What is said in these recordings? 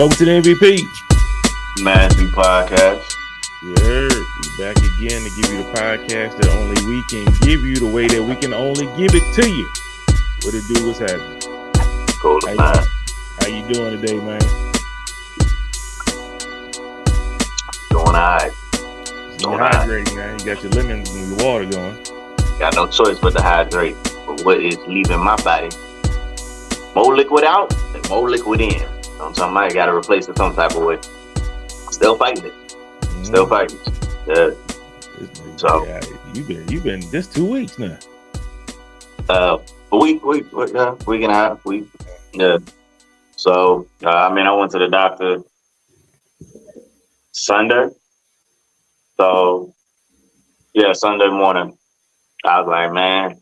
Welcome to the MVP. Podcast. Yeah, we're back again to give you the podcast that only we can give you the way that we can only give it to you. What it do? What's happening? Cool, man. How you doing today, man? Doing all right. You're hydrating, man. You got your lemons and your water going. Got no choice but to hydrate for what is leaving my body. More liquid out and more liquid in. Somebody got to replace it some type of way. Still fighting it. Still fighting it. Yeah. So yeah, you've been just 2 weeks now. A week and a half. Yeah. So I went to the doctor Sunday. So yeah, Sunday morning, I was like, man,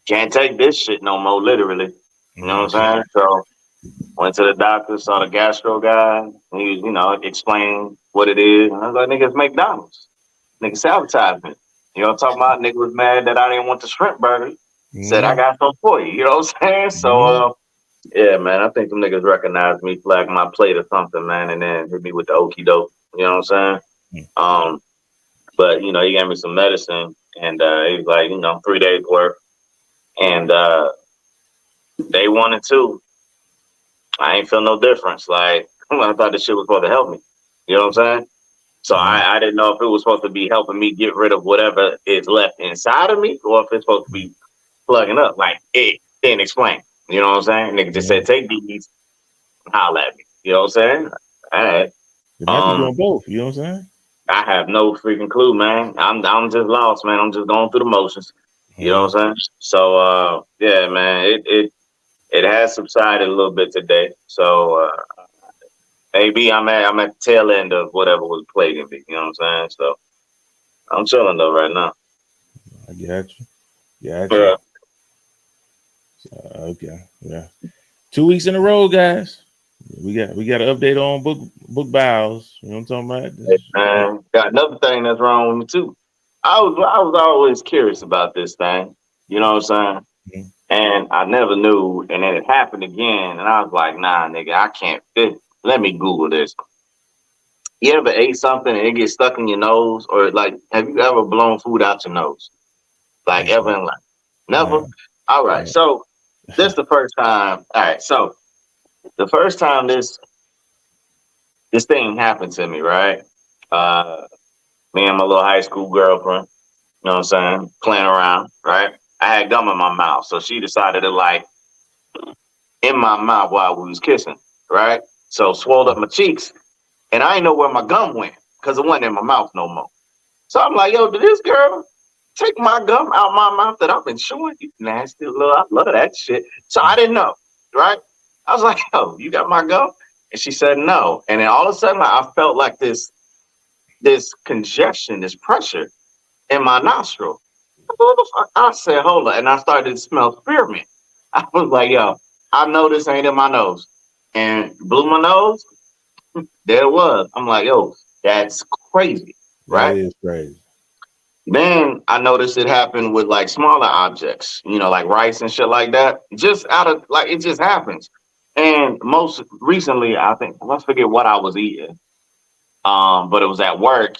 can't take this shit no more. Literally, you know what I'm saying? So went to the doctor, saw the gastro guy. He was, explained what it is. And I was like, nigga, it's McDonald's. Nigga, advertisement. You know what I'm talking about? Nigga was mad that I didn't want the shrimp burger. Said, I got some for you. You know what I'm saying? So, yeah, man, I think some niggas recognized me, flagged my plate or something, man, and then hit me with the okie doke. You know what I'm saying? But, he gave me some medicine, and he was like, 3 days worth. And day 1 and 2, I ain't feel no difference. Like, I thought this shit was supposed to help me. You know what I'm saying? So I didn't know if it was supposed to be helping me get rid of whatever is left inside of me, or if it's supposed to be plugging up. Like, it didn't explain. You know what I'm saying? Nigga just said, take these and holler at me. You know what I'm saying? All right. You might be doing both. You know what I'm saying? I have no freaking clue, man. I'm just lost, man. I'm just going through the motions. You know what I'm saying? So, yeah, man, it has subsided a little bit today. So, maybe I'm at the tail end of whatever was plaguing me. You know what I'm saying? So, I'm chilling though right now. I got you. Yeah. Okay. Yeah. 2 weeks in a row, guys. We got an update on book bios. You know what I'm talking about? Hey, man, got another thing that's wrong with me too. I was always curious about this thing. You know what I'm saying? And I never knew, and then it happened again, and I was like, nah, nigga, I can't. Let me Google this. You ever ate something and it gets stuck in your nose, or like, have you ever blown food out your nose? Like ever in life? Never. All right. So this is the first time. All right. So the first time this thing happened to me, right? Me and my little high school girlfriend, you know what I'm saying, playing around, right? I had gum in my mouth, so she decided to like in my mouth while we was kissing, right? So swelled up my cheeks, and I didn't know where my gum went because it wasn't in my mouth no more. So I'm like, yo, did this girl take my gum out my mouth that I've been chewing? You nasty little, I love that shit. So I didn't know, right? I was like, yo, you got my gum? And she said no. And then all of a sudden I felt like this congestion, this pressure in my nostril. What the fuck? I said, hold on. And I started to smell spearmint. I was like, yo, I know this ain't in my nose. And blew my nose. There it was. I'm like, yo, that's crazy. Right? That is crazy. Then I noticed it happened with like smaller objects, like rice and shit like that. Just out of like, it just happens. And most recently, I forget what I was eating. But it was at work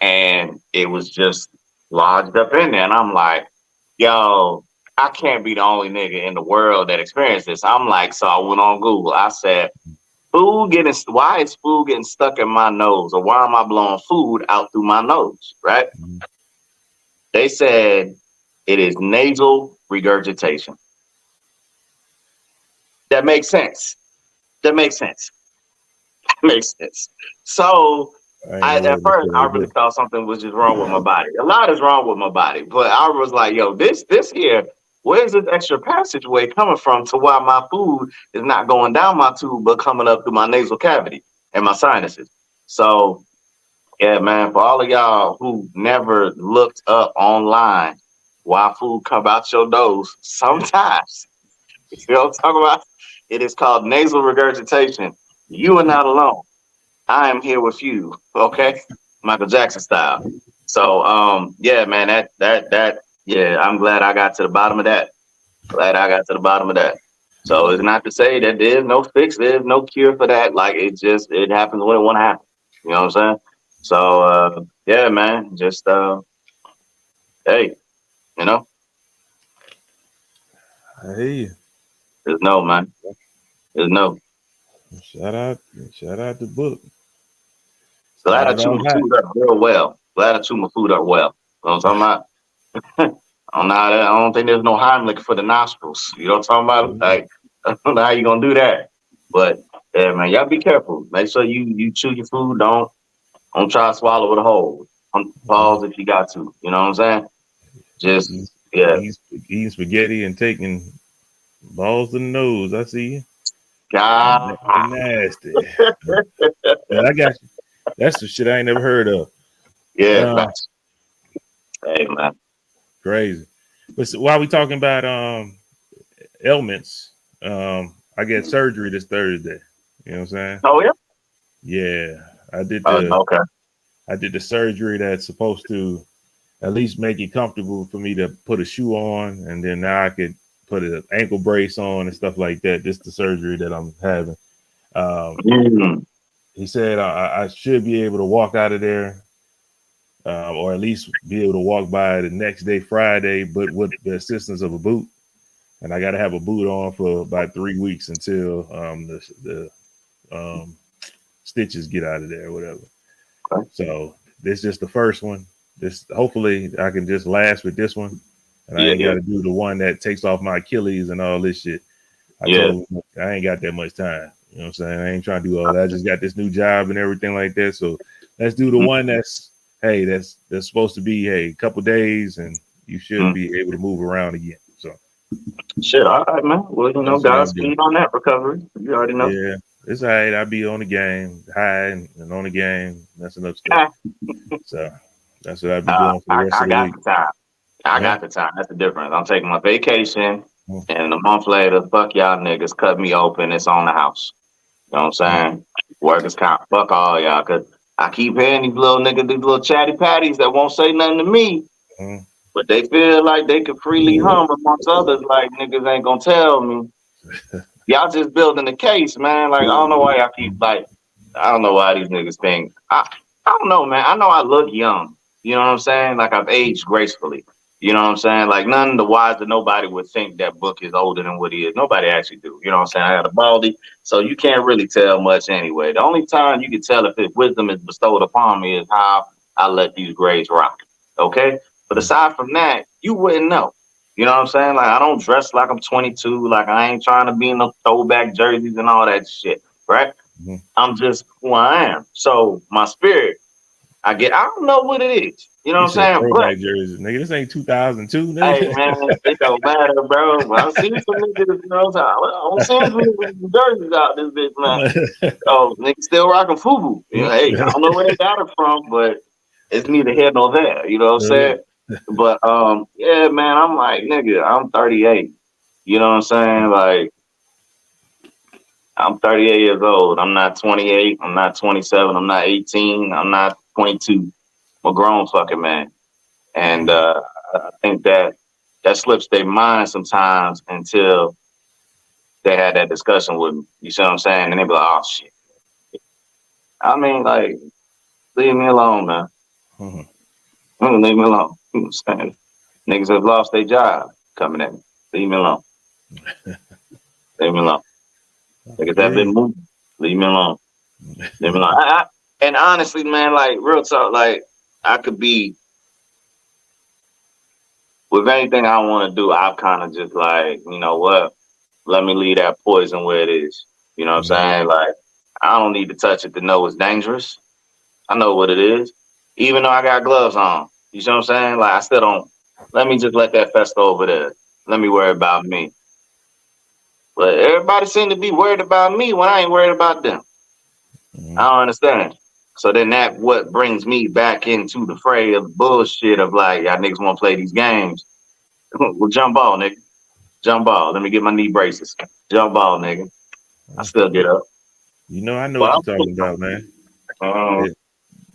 and it was just lodged up in there. And I'm like, yo, I can't be the only nigga in the world that experienced this. I'm like, so I went on Google. I said, why is food getting stuck in my nose? Or why am I blowing food out through my nose? Right? They said it is nasal regurgitation. That makes sense. So at first I really thought something was just wrong with my body. A lot is wrong with my body, but I was like, yo, this here, where's this extra passageway coming from to why my food is not going down my tube but coming up through my nasal cavity and my sinuses? So yeah, man, for all of y'all who never looked up online why food come out your nose, sometimes, you know what I'm talking about? It is called nasal regurgitation. You are not alone. I am here with you, okay? Michael Jackson style. So, yeah, man, yeah, I'm glad I got to the bottom of that. So it's not to say that there's no fix, there's no cure for that. Like it happens when it want to happen. You know what I'm saying? So yeah, man, just hey, you know, I hear you. there's no man, there's no. Shout out the book. Glad I Started chew off my hot. food up real well. Glad I chew my food up well. You know what I'm talking about? I don't think there's no Heimlich for the nostrils. You know what I'm talking about? Like, I don't know how you gonna do that. But yeah, man, y'all be careful. Make sure you chew your food. Don't try to swallow it whole. Pause if you got to. You know what I'm saying? Just yeah. Eating spaghetti and taking balls to the nose. I see you. God. Nasty. Yeah, I got you. That's the shit I ain't never heard of. Yeah, facts. Hey man. Crazy. But so, while we talking about ailments, I get surgery this Thursday. You know what I'm saying? Oh yeah. Yeah. I did Okay. the surgery that's supposed to at least make it comfortable for me to put a shoe on, and then now I could put an ankle brace on and stuff like that. This is the surgery that I'm having. He said I should be able to walk out of there, or at least be able to walk by the next day, Friday, but with the assistance of a boot. And I got to have a boot on for about 3 weeks until the stitches get out of there or whatever. Okay. So this is just the first one. This hopefully I can just last with this one, and I ain't got to do the one that takes off my Achilles and all this shit. I told him I ain't got that much time. You know what I'm saying? I ain't trying to do all that. I just got this new job and everything like that. So let's do the one that's supposed to be a couple days, and you should be able to move around again. So shit, all right, man. Well, you know, Godspeed on that recovery. You already know. Yeah, it's all right. I'll be on the game, high and on the game, messing up stuff. So that's what I'll be doing for the rest of the week. The time. I got the time. That's the difference. I'm taking my vacation, and a month later, fuck y'all niggas, cut me open. It's on the house. You know what I'm saying? Workers comp. Fuck all y'all, because I keep hearing these little niggas, these little chatty patties that won't say nothing to me, but they feel like they could freely hum amongst others. Like niggas ain't gonna tell me. Y'all just building the case, man. Like I don't know why y'all keep I don't know why these niggas think. I don't know, man. I know I look young. You know what I'm saying? Like I've aged gracefully. You know what I'm saying? Like none of the wiser nobody would think that book is older than what he is. Nobody actually do. You know what I'm saying? I got a baldy, so you can't really tell much anyway. The only time you can tell if his wisdom is bestowed upon me is how I let these grades rock. Okay? But aside from that, you wouldn't know. You know what I'm saying? Like I don't dress like I'm 22. Like I ain't trying to be in the throwback jerseys and all that shit. Right? I'm just who I am. So my spirit, I don't know what it is. You know what I'm saying? Throwback jerseys, nigga. This ain't 2002, nigga. Hey man, it don't matter, bro. I see some niggas, you know what I'm saying? I'm seeing some jerseys out this bitch, man. Oh, niggas still rocking FUBU. You know, hey, I don't know where they got it from, but it's neither here nor there. You know what I'm saying? But yeah, man, I'm like, nigga, I'm 38. You know what I'm saying? Like, I'm 38 years old. I'm not 28. I'm not 27. I'm not 18. I'm not 22. I'm a grown fucking man. And I think that slips their mind sometimes until they had that discussion with me. You see what I'm saying? And they be like, oh, shit. I mean, like, leave me alone, man. Leave me alone. You know what I'm saying? Niggas have lost their job coming at me. Leave me alone. Leave me alone. Niggas have been moving. Leave me alone. Leave me alone. And honestly, man, like, real talk, like, I could be, with anything I want to do, I've kind of just like, you know what? Let me leave that poison where it is. You know what I'm saying? Like, I don't need to touch it to know it's dangerous. I know what it is. Even though I got gloves on. You see what I'm saying? Like, I still don't. Let me just let that fester over there. Let me worry about me. But everybody seem to be worried about me when I ain't worried about them. I don't understand. So then that what brings me back into the fray of bullshit of like, y'all niggas want to play these games. Well, jump ball, nigga. Jump ball. Let me get my knee braces. Jump ball, nigga. I still get up. You know, I know what you're talking about, man.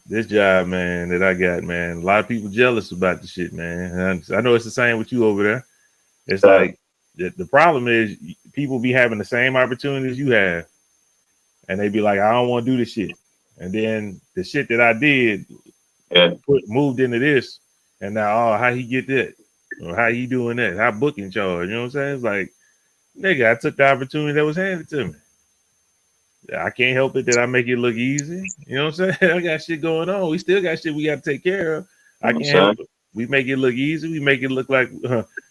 This job, man, that I got, man. A lot of people jealous about the shit, man. And I know it's the same with you over there. It's like the problem is people be having the same opportunities you have, and they be like, I don't want to do this shit. And then the shit that I did moved into this, and now, how he get that? Or how he doing that? How booking charge? You know what I'm saying? It's like, nigga, I took the opportunity that was handed to me. I can't help it that I make it look easy. You know what I'm saying? I got shit going on. We still got shit we got to take care of. I can't help it. We make it look easy. We make it look like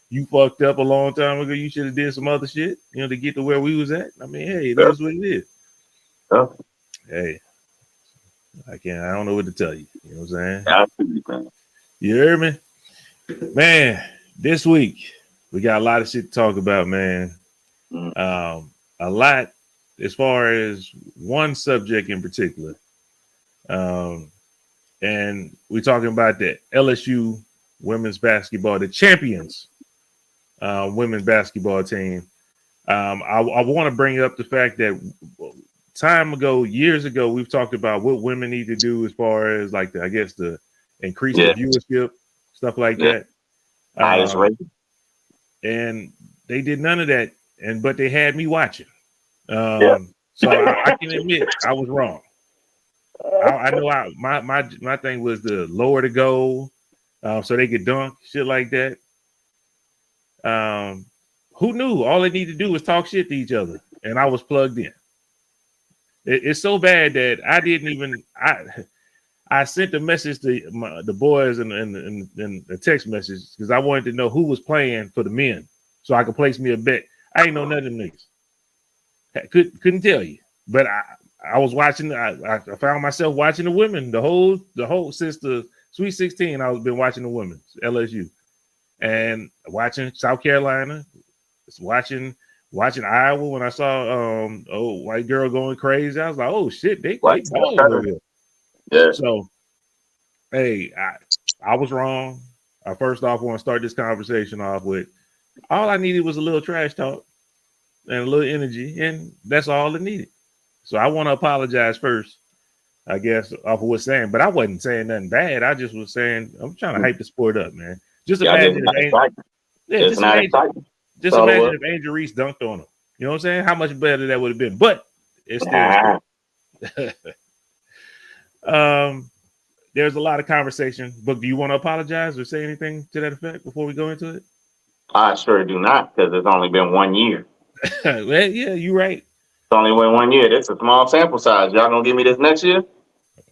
you fucked up a long time ago. You should have did some other shit, to get to where we was at. I mean, hey, it is what it is. Hey, I don't know what to tell you. You know what I'm saying? You hear me? Man, this week we got a lot of shit to talk about, man. A lot as far as one subject in particular. And we're talking about the LSU women's basketball, the champions women's basketball team. I want to bring up the fact that years ago, we've talked about what women need to do as far as like the increase the viewership, stuff like that. And they did none of that, but they had me watching. So I can admit I was wrong. I know my thing was to lower the goal so they could dunk, shit like that. Who knew? All they need to do was talk shit to each other, and I was plugged in. It's so bad that I didn't even I sent a message to the boys and the text message because I wanted to know who was playing for the men so I could place me a bet. I ain't know none of them niggas. Couldn't tell you, but I was watching. I found myself watching the women the whole since the Sweet 16. I've been watching the women LSU and watching South Carolina, watching Iowa when I saw white girl going crazy. I was like, oh shit, they balling over here. Yeah. So hey, I was wrong. I first off want to start this conversation off with all I needed was a little trash talk and a little energy, and that's all it needed. So I want to apologize first, I guess, off of what's saying, but I wasn't saying nothing bad. I just was saying I'm trying to hype the sport up, man. Just imagine if Angel Reese dunked on him. You know what I'm saying? How much better that would have been. But it's still there's a lot of conversation. But do you want to apologize or say anything to that effect before we go into it? I sure do not, because it's only been 1 year. Well, yeah, you're right. It's only been 1 year. That's a small sample size. Y'all gonna give me this next year?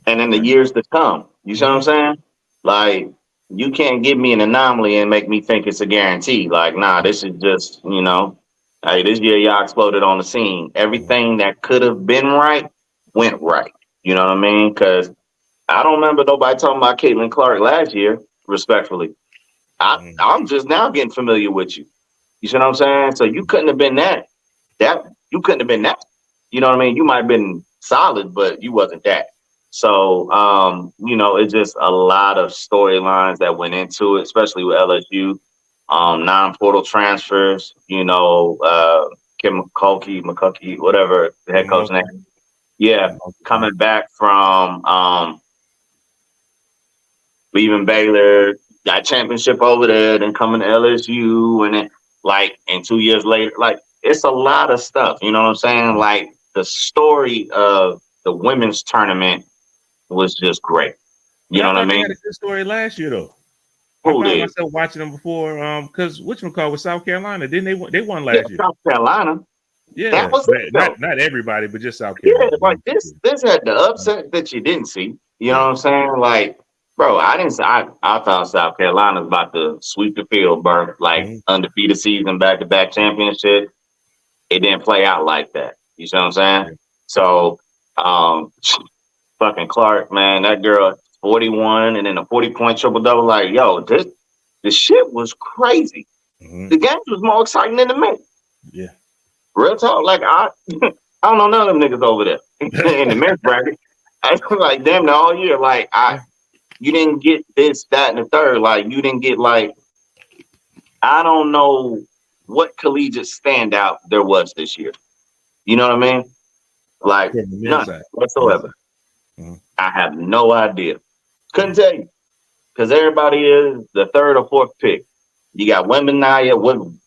And in the years to come. You see what I'm saying? Like, you can't give me an anomaly and make me think it's a guarantee. Like, nah, this is just, hey, this year y'all exploded on the scene. Everything that could have been right went right. You know what I mean? Because I don't remember nobody talking about Caitlin Clark last year, respectfully. I'm just now getting familiar with you. You see what I'm saying? So you couldn't have been that. You couldn't have been that. You know what I mean? You might have been solid, but you wasn't that. So, it's just a lot of storylines that went into it, especially with LSU. Non-portal transfers, Kim McCulkey, whatever the head coach name. Yeah, coming back from leaving Baylor, got championship over there, then coming to LSU, and then 2 years later, it's a lot of stuff. You know what I'm saying? Like, the story of the women's tournament was just great. You know what I mean? They had a good story last year, though. I found myself watching them before, because whatchamacallit was South Carolina. Didn't they won last year? South Carolina. Yeah, that was not everybody, but just South Carolina. Yeah, like this had the upset that you didn't see. You know what I'm saying? Like, bro, I thought South Carolina was about to sweep the field, bro. Like, undefeated season, back-to-back championship. It didn't play out like that. You see what I'm saying? Yeah. So, fucking Clark, man, that girl, 41 and then a 40-point triple-double. Like, yo, this shit was crazy. The game was more exciting than the men. Yeah. Real talk. Like, I don't know none of them niggas over there in the men's bracket. I was like, damn, the all year. Like, you didn't get this, that, and the third. Like, you didn't get, I don't know what collegiate standout there was this year. You know what I mean? Like, none whatsoever. I have no idea. Couldn't tell you. Because everybody is the third or fourth pick. You got Wembenaya,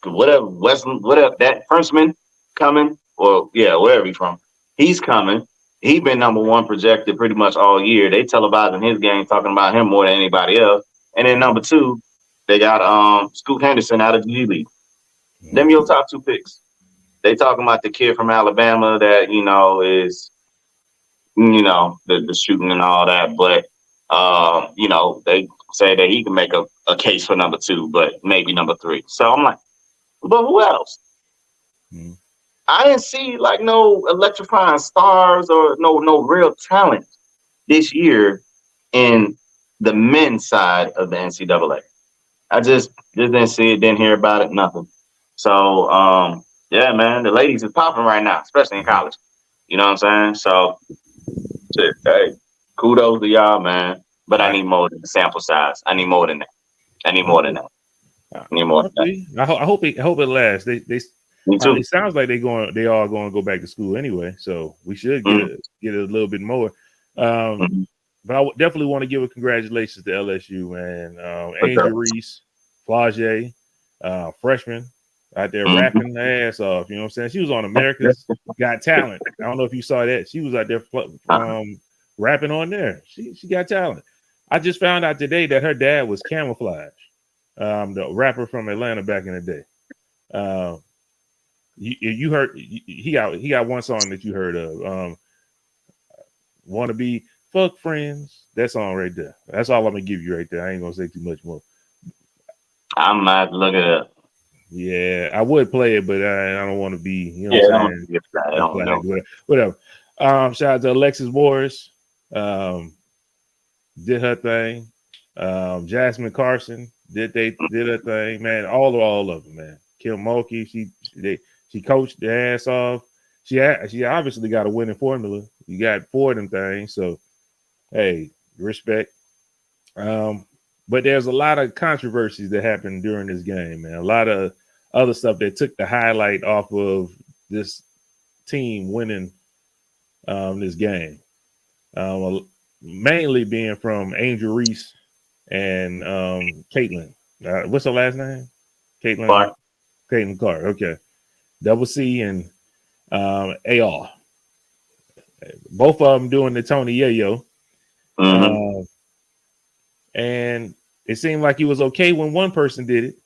whatever, Westland, whatever, that Frenchman. coming, or wherever he's from, he's coming. He's been number one projected pretty much all year. They televising his game, talking about him more than anybody else. And then number two, they got Scoot Henderson out of the G League. Them your top two picks. They talking about the kid from Alabama that is the shooting and all that, but they say that he can make a case for number two, but maybe number three. So I'm like, but who else? Mm-hmm. I didn't see like no electrifying stars or no real talent this year in the men's side of the NCAA. I just didn't see it, didn't hear about it, nothing. So yeah, man, the ladies is popping right now, especially in college. You know what I'm saying? So shit, hey, kudos to y'all, man. But I need more than the sample size. I need more than that. I need more than that. I hope it lasts. Me too. It sounds like they are going to go back to school anyway, so we should get a little bit more. But I definitely want to give a congratulations to LSU, man. Angel Reese, Flage, freshman out there rapping her ass off. You know what I'm saying? She was on America's Got Talent. I don't know if you saw that. She was out there rapping on there. She got talent. I just found out today that her dad was Camouflage, the rapper from Atlanta back in the day. You heard he got one song that you heard of. Wanna Be Fuck Friends. That song right there. That's all I'm gonna give you right there. I ain't gonna say too much more. I might look it up. Yeah, I would play it, but I don't want to be, you know what I'm saying? I don't know. Whatever. Shout out to Alexis Morris. Did her thing. Jasmine Carson did her thing, man. All of them, man. Kim Mulkey, she coached the ass off. She obviously got a winning formula. You got 4 of them things, so hey, respect. But there's a lot of controversies that happened during this game, man. A lot of other stuff that took the highlight off of this team winning this game. Mainly being from Angel Reese and Caitlin. What's her last name? Caitlin Clark. Okay. Double C and AR. Both of them doing the Tony Yayo. And it seemed like it was okay when one person did it.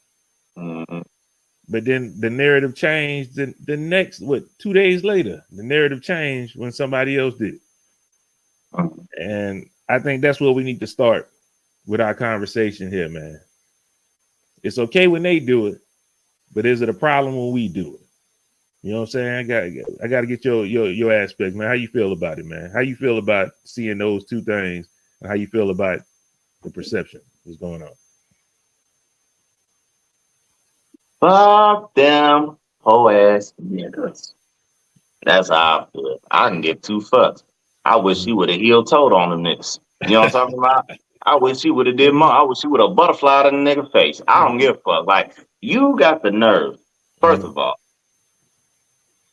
But then the narrative changed the next, 2 days later, the narrative changed when somebody else did it. And I think that's where we need to start with our conversation here, man. It's okay when they do it, but is it a problem when we do it? You know what I'm saying? I got to get your aspect, man. How you feel about it, man? How you feel about seeing those two things, and how you feel about the perception that's going on? Fuck them whole ass niggas. That's how I feel. I can get 2 fucks. I wish he would have heel toed on them niggas. You know what I'm talking about? I wish he would have did more. I wish he would have butterflied in the nigga face. I don't give a fuck. Like, you got the nerve, first of all,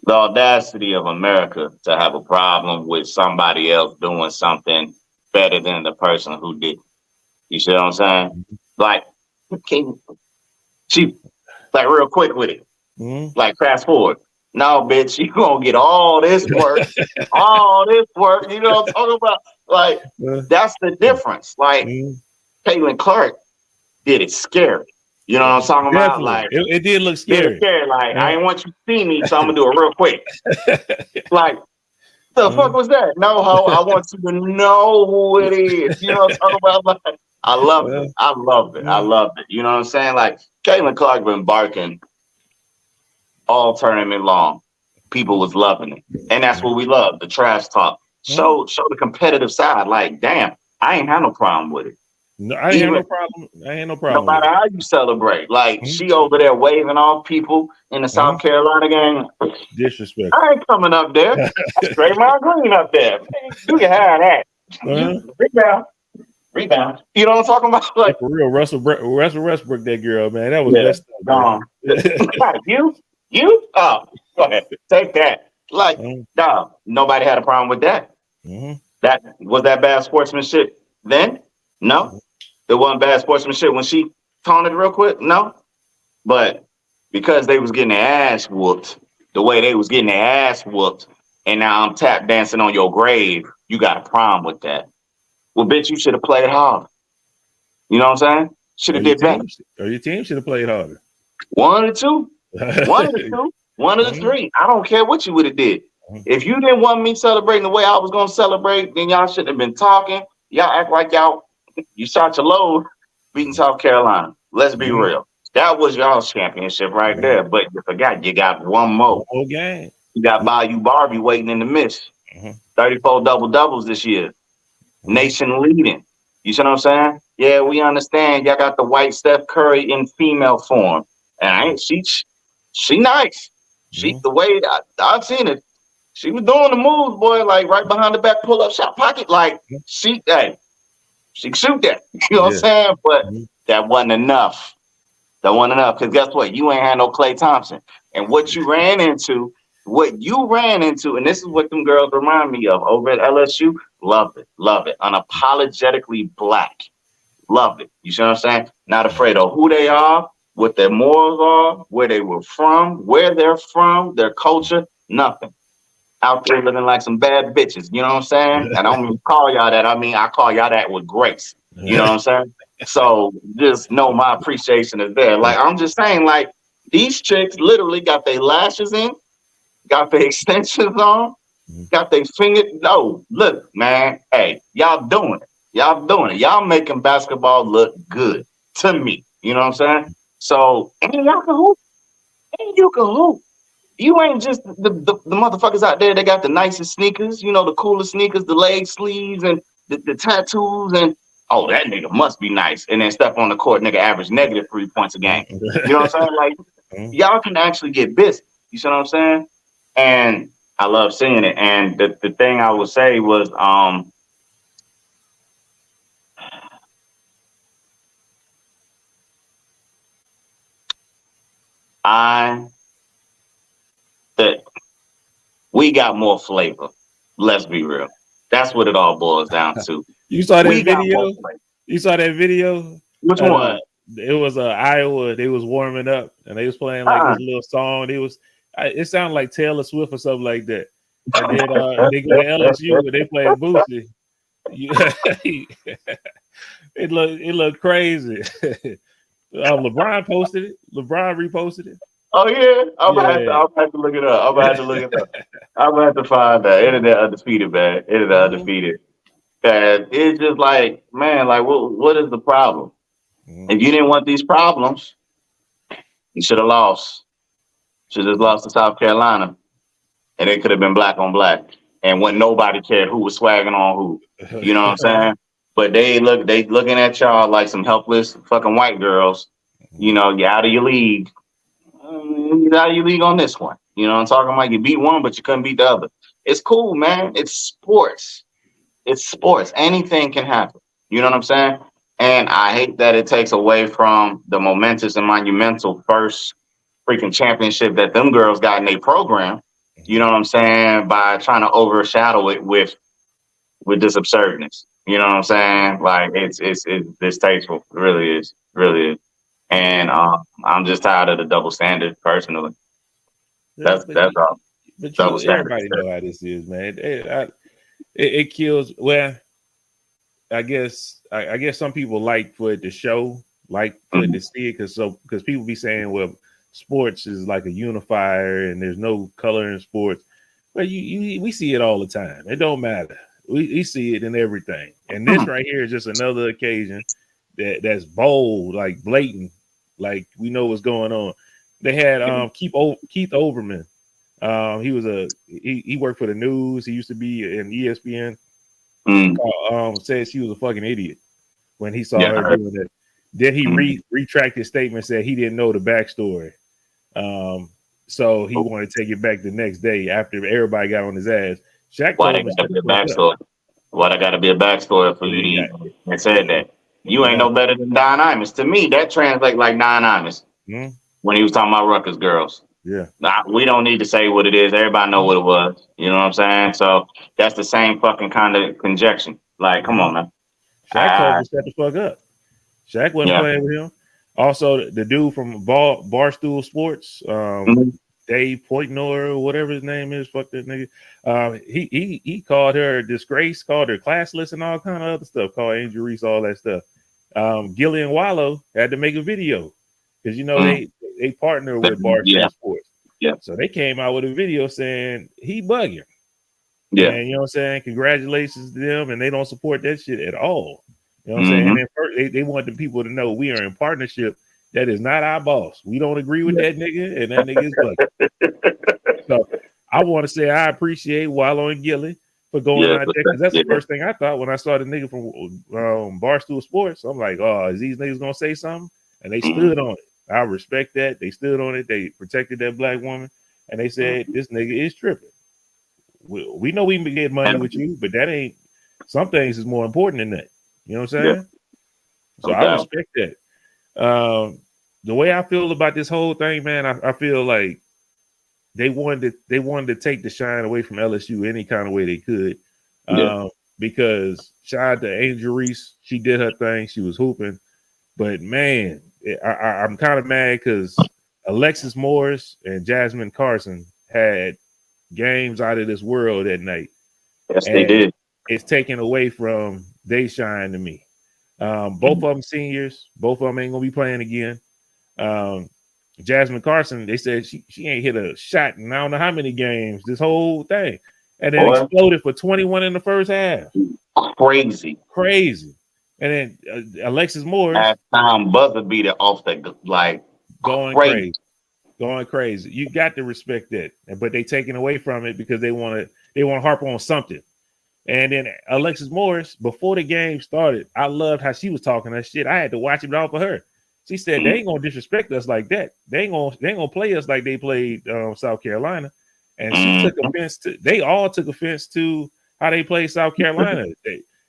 the audacity of America to have a problem with somebody else doing something better than the person who did. You see what I'm saying? Like, she, like, real quick with it. Like, fast forward. No, bitch, you gonna get all this work, all this work. You know what I'm talking about? Like, that's the difference. Like, Caitlin Clark did it scary. You know what I'm talking about? Like, it did look scary. Like, I didn't want you to see me, so I'm gonna do it real quick. Like, the fuck was that? No, ho, I want you to know who it is. You know what I'm talking about? Like, I loved it. I loved it. You know what I'm saying? Like, Caitlin Clark been barking all tournament long. People was loving it. And that's what we love, the trash talk. Show the competitive side. Like, damn, I ain't had no problem with it. No, I ain't no problem. No matter how you celebrate. Like, she over there waving off people in the South Carolina game. Disrespect. I ain't coming up there. That's Draymond Green up there. You can have that. Rebound. You know what I'm talking about? Like, for real, Russell Westbrook, that girl, man. That was messed up. You? Oh, go ahead. Take that. Like, no, nobody had a problem with that. That was that bad sportsmanship then? No. It wasn't bad sportsmanship when she taunted real quick? No. But because they was getting their ass whooped the way they was getting their ass whooped, and now I'm tap dancing on your grave, you got a problem with that. Well, bitch, you should have played hard. You know what I'm saying? Should have did better. Your team should have played harder. One or two. One of the two. One of the three. I don't care what you would have did. If you didn't want me celebrating the way I was going to celebrate, then y'all shouldn't have been talking. Y'all act like you shot your load beating South Carolina. Let's be real. That was y'all's championship right there. But you forgot you got one more. Whole game. You got Bayou Barbie waiting in the mist. 34 double-doubles this year. Nation leading. You see what I'm saying? Yeah, we understand. Y'all got the white Steph Curry in female form. And she nice. She the way I've seen it. She was doing the moves, boy, like right behind the back, pull up shot pocket. Like she can shoot that. You know what I'm saying? But that wasn't enough. That wasn't enough. Because guess what? You ain't had no Klay Thompson. And what you ran into, and this is what them girls remind me of over at LSU, love it. Unapologetically black. Love it. You see what I'm saying? Not afraid of who they are, what their morals are, where they were from, where they're from, their culture, nothing. Out there living like some bad bitches. You know what I'm saying? And I don't even call y'all that. I mean, I call y'all that with grace. You know what I'm saying? So just know my appreciation is there. Like, I'm just saying, like, these chicks literally got their lashes in, got their extensions on, got their finger. No, look, man. Hey, y'all doing it. Y'all making basketball look good to me. You know what I'm saying? So, and y'all can hoop. And you can hoop. You ain't just the motherfuckers out there that got the nicest sneakers, you know, the coolest sneakers, the leg sleeves and the tattoos, and oh, that nigga must be nice. And then step on the court, nigga average negative 3 points a game. You know what I'm saying? Like, y'all can actually get busy. You see what I'm saying? And I love seeing it. And the thing I would say was that we got more flavor. Let's be real. That's what it all boils down to. You saw that video? You saw that video? Which one? It was Iowa. They was warming up and they was playing like this little song. It sounded like Taylor Swift or something like that. And then they go to LSU and they play Boosie. It looked crazy. LeBron posted it. LeBron reposted it. Oh yeah, I'm gonna have to look it up. I'm gonna have to find that. Internet undefeated, man. Undefeated. And it's just like, man, like what is the problem? If you didn't want these problems, you should have lost. Should have lost to South Carolina, and it could have been black on black, and when nobody cared who was swagging on who. You know what I'm saying? But they looking at y'all like some helpless fucking white girls. You know, you're out of your league. You're out of your league on this one. You know what I'm talking about? You beat one, but you couldn't beat the other. It's cool, man. It's sports. Anything can happen. You know what I'm saying? And I hate that it takes away from the momentous and monumental first freaking championship that them girls got in their program. You know what I'm saying? By trying to overshadow it with this absurdness. You know what I'm saying? Like it's distasteful. It really is. And I'm just tired of the double standard personally. That's all. But everybody know how this is, man. It kills. Well, I guess some people like for it to show, like for it to see it, because people be saying, well, sports is like a unifier and there's no color in sports. But we see it all the time. It don't matter. We see it in everything. And this right here is just another occasion that's bold, like blatant, like we know what's going on. They had Keith Olbermann. He worked for the news. He used to be in ESPN. Says she was a fucking idiot when he saw her doing that. Then he retracted his statement, said he didn't know the backstory. So he wanted to take it back the next day after everybody got on his ass. Shaq Why they gotta be a backstory? Why they gotta be a backstory for you to and said that? You ain't no better than Don Imus. To me, that translates like Don Imus when he was talking about Rutgers girls. Yeah. We don't need to say what it is. Everybody know what it was. You know what I'm saying? So that's the same fucking kind of conjecture. Like, come on, man. Shaq told him to shut the fuck up. Shaq wasn't playing with him. Also, the dude from Barstool Sports, Dave Poitnor or whatever his name is. Fuck that nigga. He called her a disgrace, called her classless, and all kind of other stuff. Called Angel Reese, all that stuff. Gillian Wallow had to make a video because they partner with Barstool Sports. Yeah. So they came out with a video saying he bugging. Yeah. And you know what I'm saying? Congratulations to them, and they don't support that shit at all. You know what I'm saying? And first, they want the people to know we are in partnership. That is not our boss. We don't agree with that nigga, and that nigga is bugging. So I want to say I appreciate Wallow and Gilly for going out there, because that's the first thing I thought when I saw the nigga from Barstool Sports. I'm like, oh, is these niggas gonna say something? And they stood on it. I respect that. They stood on it. They protected that black woman, and they said this nigga is tripping. We know we can get money with you, but that ain't. Some things is more important than that. You know what I'm saying? Yeah. So I respect that. The way I feel about this whole thing, man, I feel like they wanted to take the shine away from LSU any kind of way they could. Because shout out to Angel Reese, she did her thing, she was hooping, but man, I'm kind of mad because Alexis Morris and Jasmine Carson had games out of this world that night. Yes, they did. It's taken away from they shine to me. Both of them seniors, both of them ain't gonna be playing again. Jasmine Carson, they said she ain't hit a shot in I don't know how many games this whole thing, and then exploded for 21 in the first half. Crazy. And then Alexis Morris, that time buzzer beater off the like going crazy. You got to respect that, but they taking away from it because they want to harp on something. And then Alexis Morris, before the game started, I loved how she was talking that shit. I had to watch it off of her. She said they ain't gonna disrespect us like that. They ain't gonna play us like they played South Carolina. And she took offense to. They all took offense to how they played South Carolina.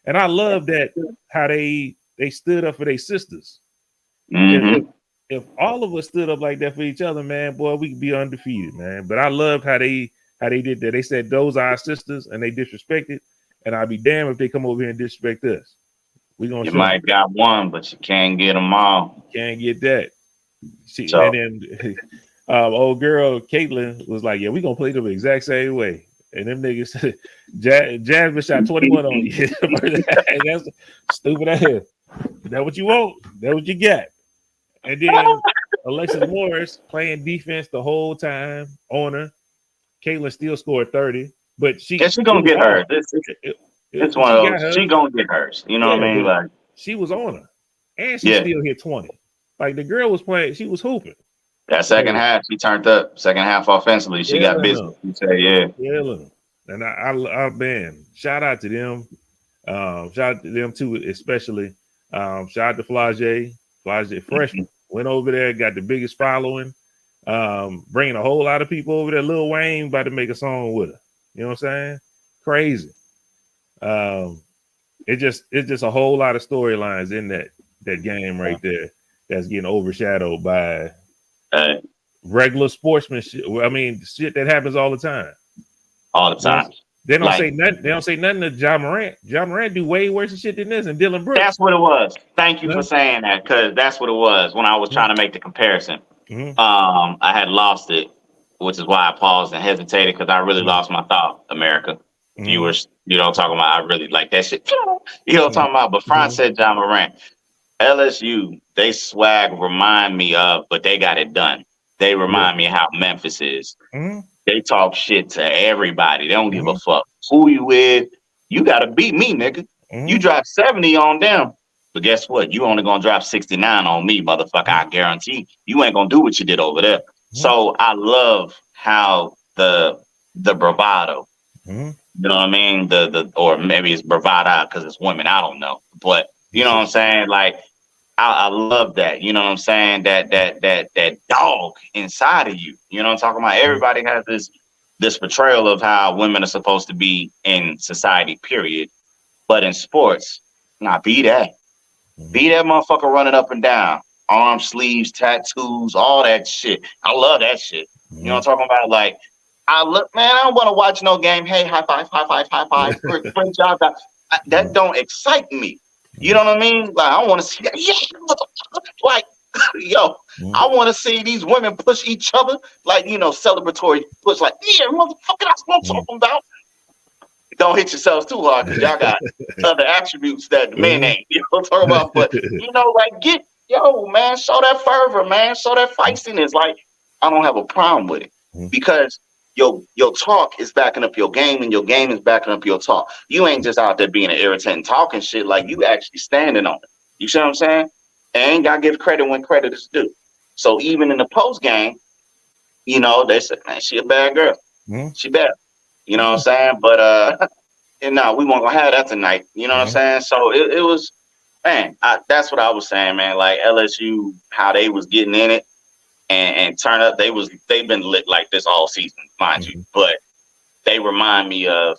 And I love that how they stood up for their sisters. If all of us stood up like that for each other, man, boy, we could be undefeated, man. But I loved how they did that. They said those are our sisters, and they disrespected. And I'll be damned if they come over here and disrespect us. We gonna. You might got one, but you can't get them all. Can't get that. And then old girl Caitlin was like, "Yeah, we gonna play them the exact same way." And them niggas, Jasmine shot 21 on you. And that's stupid ass. Is that what you want? That what you got? And then Alexis Morris playing defense the whole time on her. Caitlin still scored 30, but she gonna get hers. It's one of those. She gonna get hers. You know what I mean? Like she was on her, and she still hit 20. Like the girl was playing, she was hooping. That second half, she turned up. Second half offensively, she got busy. You say, and I man, shout out to them. Shout out to them too, especially. Shout out to Flage freshman. Went over there, got the biggest following. Bringing a whole lot of people over there. Lil Wayne about to make a song with her. You know what I'm saying? Crazy. It's just a whole lot of storylines in that game right there that's getting overshadowed by regular sportsmanship. I mean, shit that happens all the time. They don't say nothing. They don't say nothing to John Morant. John Morant do way worse shit than this, and Dylan Brooks. That's what it was. Thank you for saying that, because that's what it was when I was trying to make the comparison. I had lost it, which is why I paused and hesitated, because I really lost my thought, America. Viewers, you know what I'm talking about? I really like that shit. You know what I'm talking about? But Franz said John Morant. LSU, they swag remind me of, but they got it done. They remind me of how Memphis is. They talk shit to everybody. They don't give a fuck who you with. You got to beat me, nigga. You drop 70 on them. But guess what? You only going to drop 69 on me, motherfucker. I guarantee you ain't going to do what you did over there. So I love how the bravado, you know what I mean? Or maybe it's bravada because it's women. I don't know. But you know what I'm saying? Like, I love that. You know what I'm saying? That dog inside of you. You know what I'm talking about? Everybody has this portrayal of how women are supposed to be in society, period. But in sports, be that. Be that motherfucker running up and down. Arm sleeves, tattoos, all that shit. I love that shit. You know what I'm talking about? Like, I don't want to watch no game. Hey, high five. Great job. That don't excite me. You know what I mean? Like, I want to see that. Yeah, like, Yo, I want to see these women push each other like, celebratory push. Like, yeah, motherfucker, that's what I'm talking about. Don't hit yourselves too hard because y'all got other attributes that the men ain't. You know what I'm talking about? But man, show that fervor, man. Show that feistiness. Like, I don't have a problem with it because your talk is backing up your game and your game is backing up your talk. You ain't just out there being an irritant and talking shit. Like, you actually standing on it. You see what I'm saying? And gotta give credit when credit is due. So even in the post game, they said, man, she a bad girl. She bad. You know what I'm saying? But and no, we won't have that tonight. You know what I'm saying? So it was, man, that's what I was saying, man. Like LSU, how they was getting in it and turn up, they've been lit like this all season, mind you. But they remind me of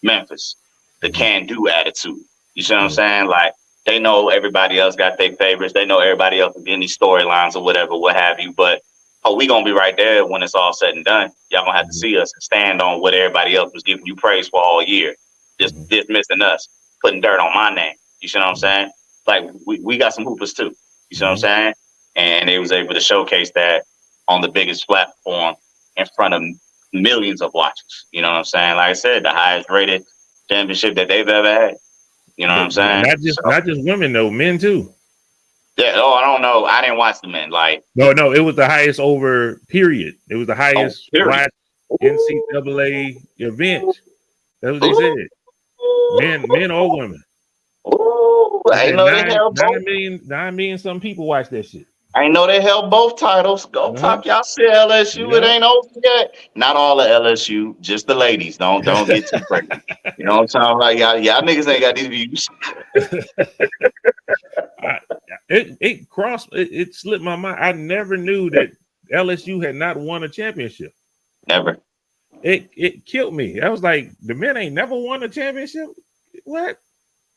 Memphis, the can-do attitude. You see what I'm saying? Like, they know everybody else got their favorites. They know everybody else is in these storylines or whatever, what have you. But, we going to be right there when it's all said and done. Y'all going to have to see us and stand on what everybody else was giving you praise for all year. Just dismissing us, putting dirt on my name. You see what I'm saying? Like, we got some hoopers too. You see what I'm saying? And they was able to showcase that on the biggest platform in front of millions of watchers. You know what I'm saying? Like I said, the highest rated championship that they've ever had. You know what I'm saying? Not just women though, men too. Yeah. Oh, I don't know. I didn't watch the men. Like, no, it was the highest over. Period. It was the highest watched NCAA event. That's what they said. Men or women. Ooh, I know they held both. 9 million some people watch that shit. I know they held both titles. Go talk y'all shit, LSU. It ain't over yet. Not all of LSU, just the ladies. Don't get too crazy. You know what I'm talking about? Y'all niggas ain't got these views. It slipped my mind. I never knew that LSU had not won a championship. Never. It killed me. I was like, the men ain't never won a championship. What?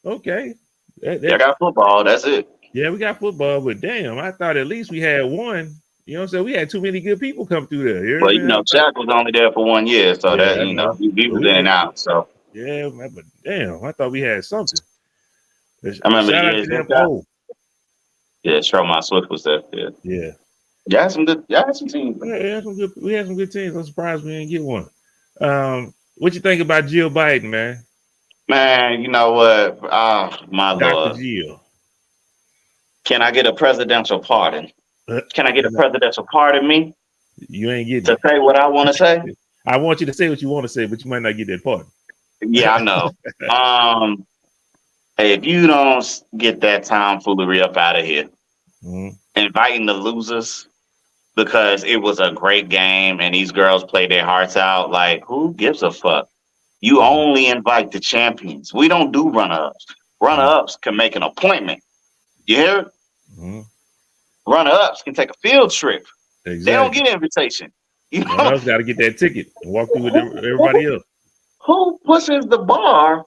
Okay. They got football. That's it. Yeah, we got football, but damn, I thought at least we had one. You know what I'm saying? We had too many good people come through there. Well, Shaq was only there for 1 year, so that he was in and out. So yeah, but damn, I thought we had something. I remember shout out to them. Yeah, Sherman Swift was there. Yeah. Y'all had some teams. Yeah, we had some good teams. I'm surprised we didn't get one. What you think about Jill Biden, man? Man, you know what? My Dr. Lord. Jill. Can I get a presidential pardon? Can I get a presidential pardon me? You ain't getting to say what I want to say. I want you to say what you want to say, but you might not get that pardon. Yeah, I know. Hey, if you don't get that tomfoolery up out of here, inviting the losers because it was a great game and these girls played their hearts out, like, who gives a fuck? You only invite the champions. We don't do runner-ups. Runner-ups can make an appointment. You hear it? Runner-ups can take a field trip. Exactly. They don't get an invitation. You know, runner-ups got to get that ticket and walk through with everybody else. Who pushes the bar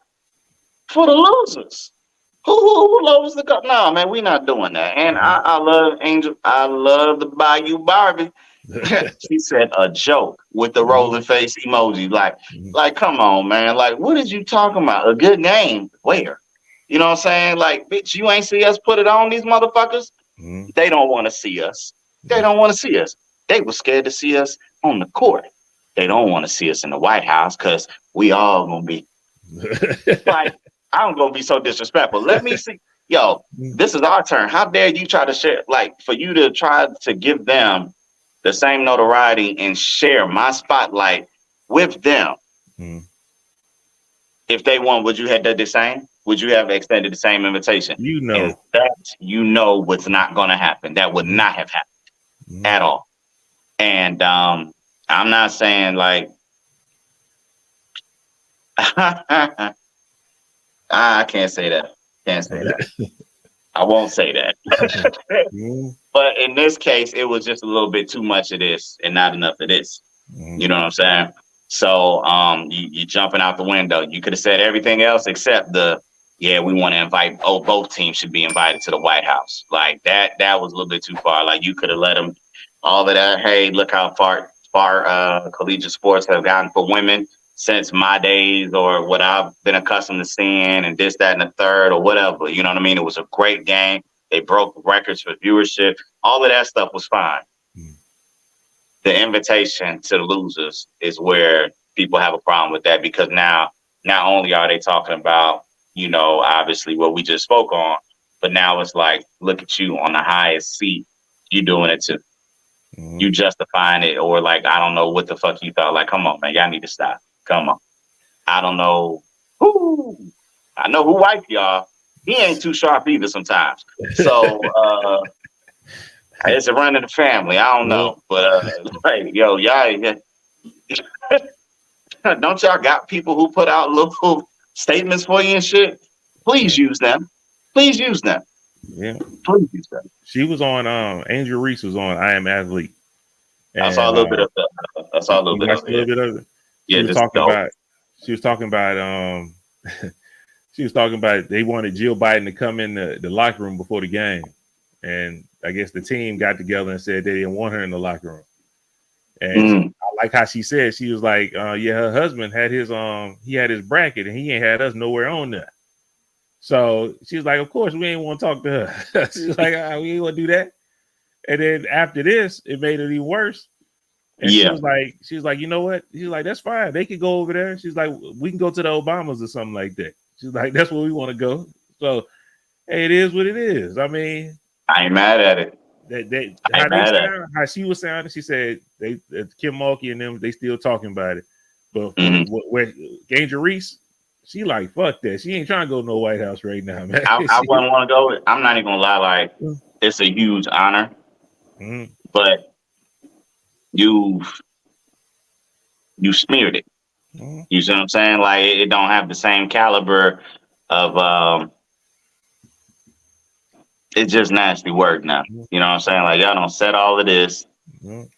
for the losers? Who lowers the cup? No, man, we're not doing that. And I love Angel. I love the Bayou Barbie. She said a joke with the rolling face emoji. Like, come on, man. Like, what is you talking about? A good game? Where? You know what I'm saying? Like, bitch, you ain't see us put it on these motherfuckers. They don't want to see us. They don't want to see us. They were scared to see us on the court. They don't want to see us in the White House because we all gonna be like, I'm gonna be so disrespectful. Let me see. Yo, this is our turn. How dare you try to share, like, for you to try to give them the same notoriety and share my spotlight with them. If they won, would you have done the same? Would you have extended the same invitation? And that what's not gonna happen. That would not have happened at all. And I'm not saying like I can't say that. Can't say that. I won't say that. But in this case, it was just a little bit too much of this and not enough of this. You know what I'm saying? So you jumping out the window. You could have said everything else except we want to invite. Both teams should be invited to the White House. Like that was a little bit too far. Like you could have let them all of that. Hey, look how far collegiate sports have gotten for women since my days, or what I've been accustomed to seeing, and this, that, and the third, or whatever. You know what I mean? It was a great game. They broke records for viewership. All of that stuff was fine. The invitation to the losers is where people have a problem with that, because now not only are they talking about, obviously what we just spoke on, but now it's like, look at you on the highest seat. You doing it too. You justifying it, or like, I don't know what the fuck you thought. Like, come on, man, y'all need to stop. Come on. I don't know who. I know who wiped y'all. He ain't too sharp either sometimes. So it's a run in the family. I don't know. But like, yo, y'all don't y'all got people who put out little statements for you and shit? Please use them. Please use them. Yeah. Please use them. She was on Angel Reese was on I Am Athlete. And, I saw a little bit of that. I saw a little bit of it. She was talking about she was talking about they wanted Jill Biden to come in the locker room before the game. And I guess the team got together and said they didn't want her in the locker room. And I like how she said, she was like, her husband had his bracket and he ain't had us nowhere on there. So she was like, of course, we ain't want to talk to her. She's like, we ain't want to do that. And then after this, it made it even worse. And she was like, you know what? She's like, that's fine. They could go over there. She's like, we can go to the Obamas or something like that. She's like, that's where we want to go. So, hey, it is what it is. I mean, I ain't mad at it. How she was sounding, she said Kim Mulkey and them, they still talking about it. But where Angel Reese, she like, fuck that. She ain't trying to go to no White House right now, man. I wouldn't want to go. I'm not even gonna lie, like, it's a huge honor. But you smeared it. You see what I'm saying? Like, it don't have the same caliber of it's just nasty work now. You know what I'm saying? Like, y'all don't set all of this, and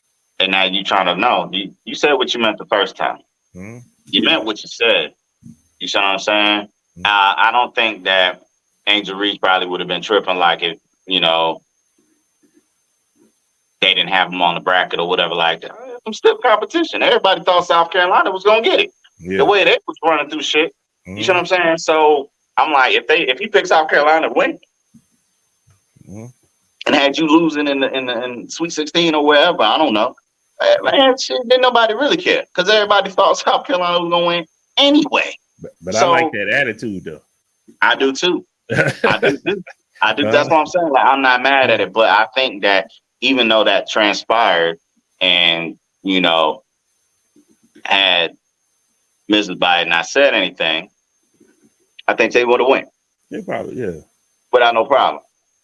now you trying to know. You said what you meant the first time. You meant what you said. You see what I'm saying? I don't think that Angel Reese probably would have been tripping like if, they didn't have him on the bracket or whatever like that. Some stiff competition. Everybody thought South Carolina was gonna get it. The way they was running through shit. You see what I'm saying? So I'm like, if he picks South Carolina to win, and had you losing in Sweet 16 or wherever, I don't know. Man, shit, didn't nobody really care because everybody thought South Carolina was gonna win anyway. But so, I like that attitude though. I do too. I do too. That's what I'm saying. Like, I'm not mad at it, but I think that even though that transpired and, had Mrs. Biden not said anything, I think they would have won. They probably, without no problem.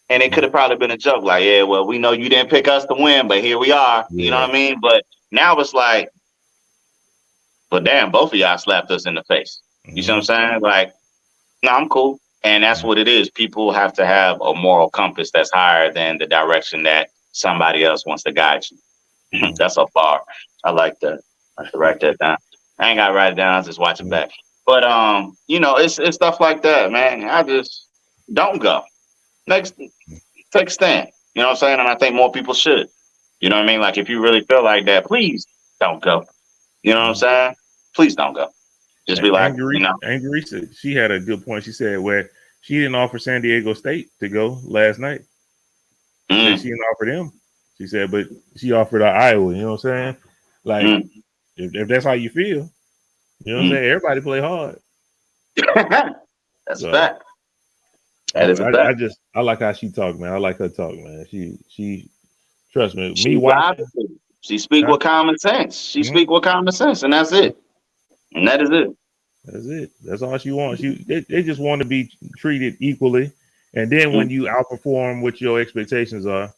And it could have probably been a joke like, yeah, well, we know you didn't pick us to win, but here we are. You know what I mean? But now it's like, but damn, both of y'all slapped us in the face. You see what I'm saying? Like, no, I'm cool. And that's what it is. People have to have a moral compass that's higher than the direction that somebody else wants to guide you. That's a bar. I like that. I have to write that down. I ain't got to write it down. I'll just watch it back. But, it's stuff like that, man. I just don't go. Next, take a stand. You know what I'm saying? And I think more people should. You know what I mean? Like, if you really feel like that, please don't go. You know what I'm saying? Please don't go. Just be like, Angry, she had a good point. She said where she didn't offer San Diego State to go last night. She didn't offer them. She said, but she offered Iowa. You know what I'm saying? Like, if that's how you feel, you know what I'm saying? Everybody play hard. That's a fact. That is a fact. I like how she talk, man. I like her talk, man. She trust me. She speak with common sense. She speak with common sense, and that's it. And that is it. That's it. That's all she wants. They just want to be treated equally. And then when you outperform what your expectations are,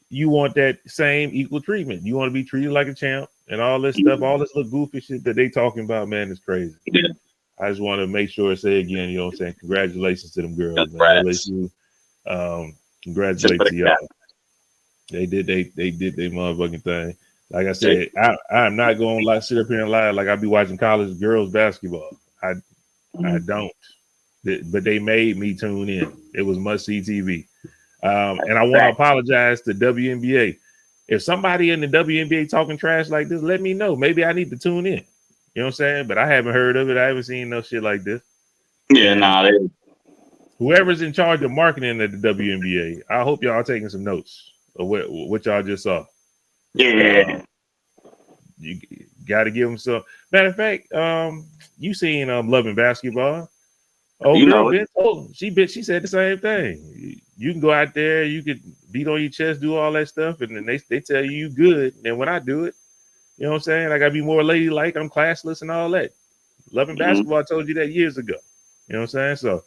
you want that same equal treatment. You want to be treated like a champ and all this stuff, all this little goofy shit that they talking about, man, is crazy. Yeah. I just want to make sure I say again, you know what I'm saying? Congratulations to them girls, man. LSU, congratulations to y'all. They did their motherfucking thing. Like I said, I'm not going to sit up here and lie like I be watching college girls basketball. I don't. But they made me tune in. It was must-see TV. And I want to apologize to WNBA. If somebody in the WNBA talking trash like this, let me know. Maybe I need to tune in. You know what I'm saying? But I haven't heard of it. I haven't seen no shit like this. Yeah, Whoever's in charge of marketing at the WNBA, I hope y'all taking some notes of what y'all just saw. Yeah. You got to give them some. Matter of fact, you seen Loving Basketball? Oh, You girl, know it. she said the same thing. You can go out there, you could beat on your chest, do all that stuff, and then they tell you good. And then when I do it, you know what I'm saying? I gotta be more ladylike. I'm classless and all that. Loving Basketball, I told you that years ago. You know what I'm saying? So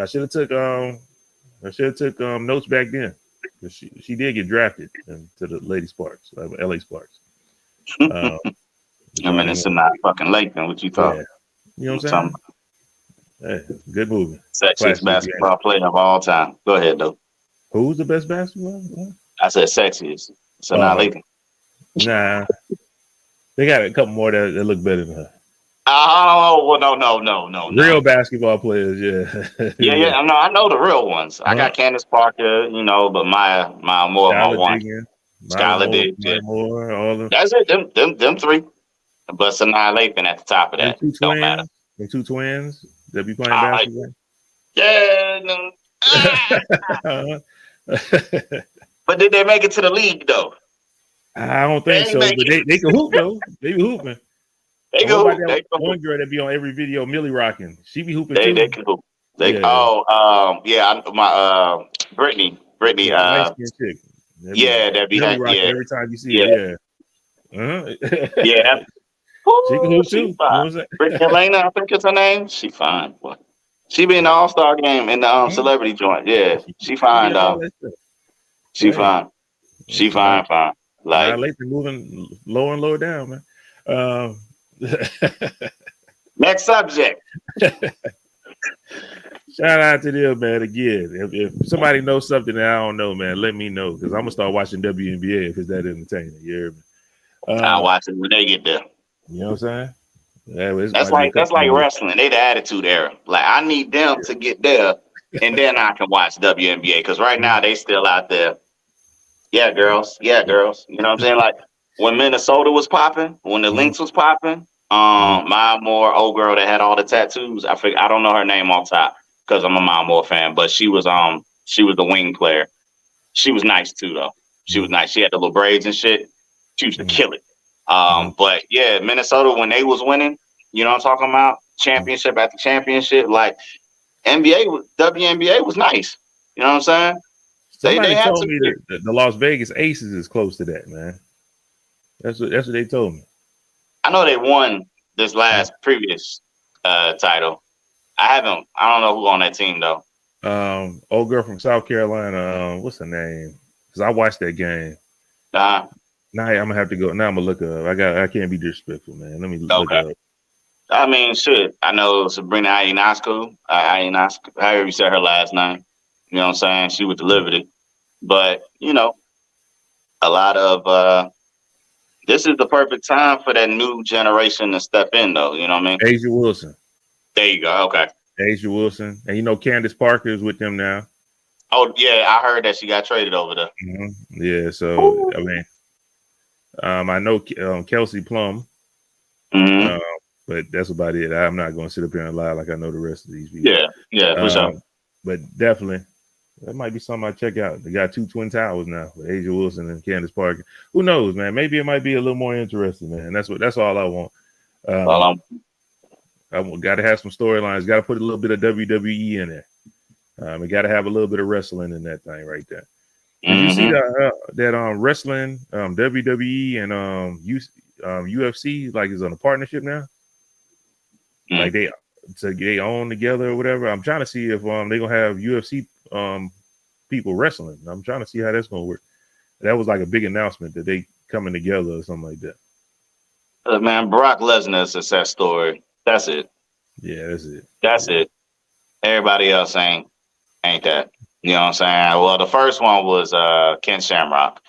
I should have took notes back then. Because she did get drafted to the Lady Sparks, LA Sparks. I mean, it's not fucking Latham. What you thought? Yeah. You know what I'm saying? Hey, good movie. Sexiest basketball player of all time. Go ahead, though. Who's the best basketball? I said sexiest. So now Latham. Nah. They got a couple more that look better than her. Oh, well, no. Real basketball players, yeah. Yeah. No, I know the real ones. I got Candace Parker, but my more my one. Skylar Diggs, Moore, all them. That's it. Them three. But Sanaa Lathan at the top of that. Don't matter. The two twins that be playing basketball. Yeah. No. But did they make it to the league though? I don't think so. But they can hoop though. They be hooping. They go. One girl that be on every video, Millie rocking. She be hooping too. They can hoop. My Brittany. Nice chick. That be rocking every time you see her. Yeah. Yeah. She can hoop too. Brittany Elena, I think it's her name. She fine. Boy. She be in the All-Star game in the celebrity joint. Yeah, she fine, dog. She fine. She fine. Like lately moving lower and lower down, man. Next subject. Shout out to them, man. Again, if somebody knows something that I don't know, man, let me know because I'm gonna start watching WNBA if it's that entertaining. You hear me? I'll watch it when they get there. You know what I'm saying? That's like wrestling. They the attitude era. Like I need them to get there, and then I can watch WNBA because right now they still out there. Yeah, girls. You know what I'm saying? Like when Minnesota was popping, when the Lynx was popping, my more old girl that had all the tattoos. I don't know her name on top because I'm a Mile Moore fan, but she was the wing player. She was nice too though. She was nice. She had the little braids and shit. She used to kill it. But yeah, Minnesota when they was winning, you know what I'm talking about? Championship after championship, like WNBA was nice. You know what I'm saying? Somebody told me that the Las Vegas Aces is close to that, man. That's what they told me. I know they won this previous title. I don't know who on that team though. Old girl from South Carolina. What's her name? Because I watched that game. Now I'm gonna have to go. Now I'm gonna look her up. I can't be disrespectful, man. Let me look her up. I mean, shit. I know Sabrina Ionescu. However you said her last name. You know what I'm saying? She was the Liberty. But, a lot of this is the perfect time for that new generation to step in, though. You know what I mean? Asia Wilson. There you go. Okay. Asia Wilson. And Candace Parker is with them now. Oh, yeah. I heard that she got traded over there. Yeah. So, I mean, I know Kelsey Plum. But that's about it. I'm not going to sit up here and lie like I know the rest of these people. Yeah, for sure. But definitely, that might be something I check out. They got two Twin Towers now with Asia Wilson and Candace Parker. Who knows, man? Maybe it might be a little more interesting, man. That's all I want. I got to have some storylines. Got to put a little bit of WWE in there. We got to have a little bit of wrestling in that thing right there. Did you see that wrestling, WWE and UFC like is on a partnership now? Like they own together or whatever. I'm trying to see if they're gonna have UFC people wrestling. I'm trying to see how that's gonna work. That was like a big announcement that they coming together or something like that. Man, Brock Lesnar is a success story. That's it. Yeah, that's it. That's it. Everybody else ain't that. You know what I'm saying? Well, the first one was Ken Shamrock,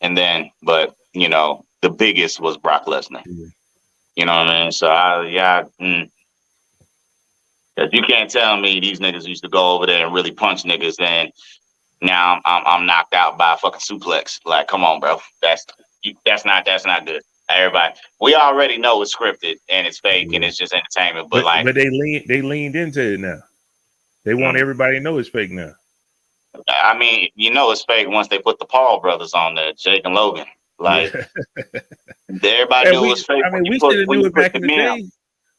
and then, but the biggest was Brock Lesnar. Yeah. You know what I mean? So if you can't tell me these niggas used to go over there and really punch niggas, then now I'm knocked out by a fucking suplex. Like, come on, bro. That's not good. Everybody, we already know it's scripted and it's fake and it's just entertainment. But they leaned into it now. They want everybody to know it's fake now. I mean, it's fake once they put the Paul brothers on there, Jake and Logan. Like, everybody knew it was fake. I mean, we should have knew it back in the day.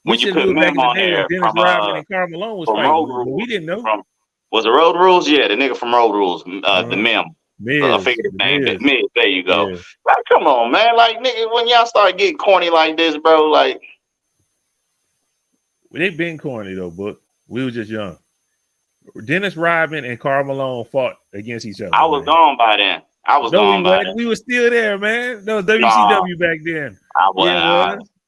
When you put Mim on there Dennis Rodman and Karl Malone was fighting, we didn't know. Was it Road Rules? Yeah, the nigga from Road Rules, the Mim. I figured his name. Miz. There you go. Yeah. Like, come on, man. Like, nigga, when y'all start getting corny like this, bro, like. They've been corny, though, but we were just young. Dennis Rodman and Karl Malone fought against each other. I was gone by then. We were still there, man. No, WCW back then.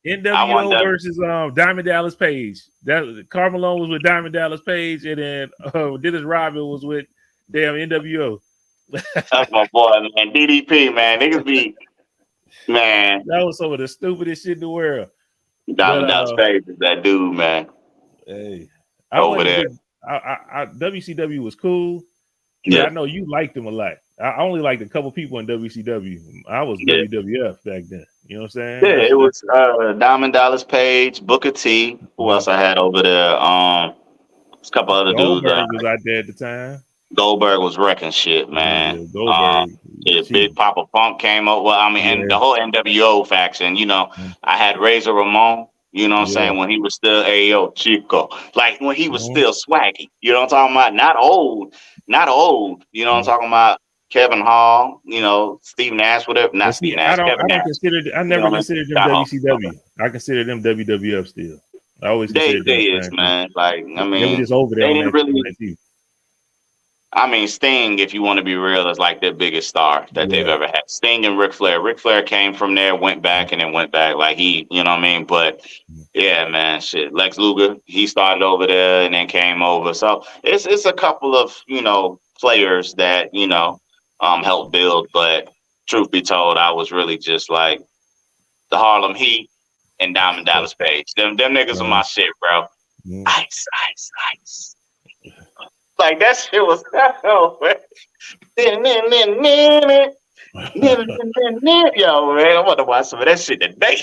NWO versus Diamond Dallas Page. That Karl Malone was with Diamond Dallas Page, and then Dennis Rodman was with damn NWO. That's my boy, man. DDP, man. Niggas be, man. That was some of the stupidest shit in the world. Diamond Dallas Page is that dude, man. Hey, over there. WCW was cool. Yeah, I know you liked them a lot. I only liked a couple people in WCW. I was WWF back then. You know what I'm saying? Yeah, it was Diamond Dallas Page, Booker T. Who else I had over there? A couple other dudes. Goldberg was out there at the time. Goldberg was wrecking shit, man. Big Papa Pump came up. Well, I mean, and the whole NWO faction. I had Razor Ramon. You know what I'm saying? When he was still Ayo Chico. Like when he was still swaggy. You know what I'm talking about? Not old. You know what I'm talking about? Kevin Hall, Steve Nash, whatever. Not Steve Nash. I never considered them WCW. I consider them WWF still. I always consider them, man. Like, I mean, they were just over there. They didn't really. I mean, Sting, if you want to be real, is like their biggest star that they've ever had. Sting and Ric Flair. Ric Flair came from there, went back, and then went back. Like you know what I mean? But yeah, man, shit. Lex Luger, he started over there and then came over. So it's a couple of players that helped build. But truth be told, I was really just like the Harlem Heat and Diamond Dallas Page. Them niggas are my shit, bro. Ice, ice, ice. Like that shit was yo, man. I want to watch some of that shit today.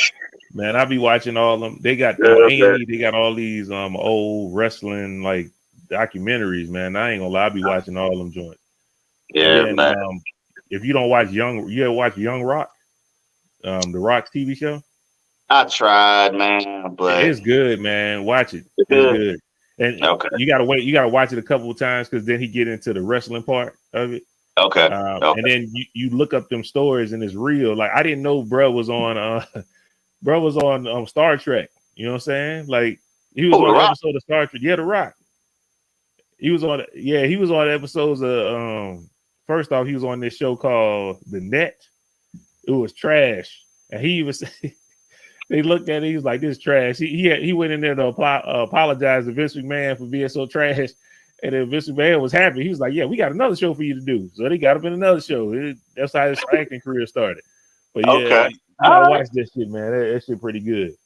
Man, I be watching all them. They got A&E, they got all these old wrestling like documentaries, man. I ain't gonna lie, I be watching all them joints. Yeah, then, man. If you don't watch you ever watch Young Rock? The Rock's TV show? I tried, man, but it's good, man. Watch it. It's good. And you gotta wait. You gotta watch it a couple of times because then he get into the wrestling part of it. Okay. And then you look up them stories and it's real. Like I didn't know bro was on Star Trek. You know what I'm saying? Like he was on an episode of Star Trek. Yeah, The Rock. He was on. Yeah, he was on episodes of. First off, he was on this show called The Net. It was trash, and he was. They looked at it. He was like, "This is trash." He went in there to apologize to Vince McMahon for being so trash, and then Vince McMahon was happy. He was like, "Yeah, we got another show for you to do." So they got him in another show. That's how his acting career started. But yeah, you gotta watch this shit, man. That shit pretty good.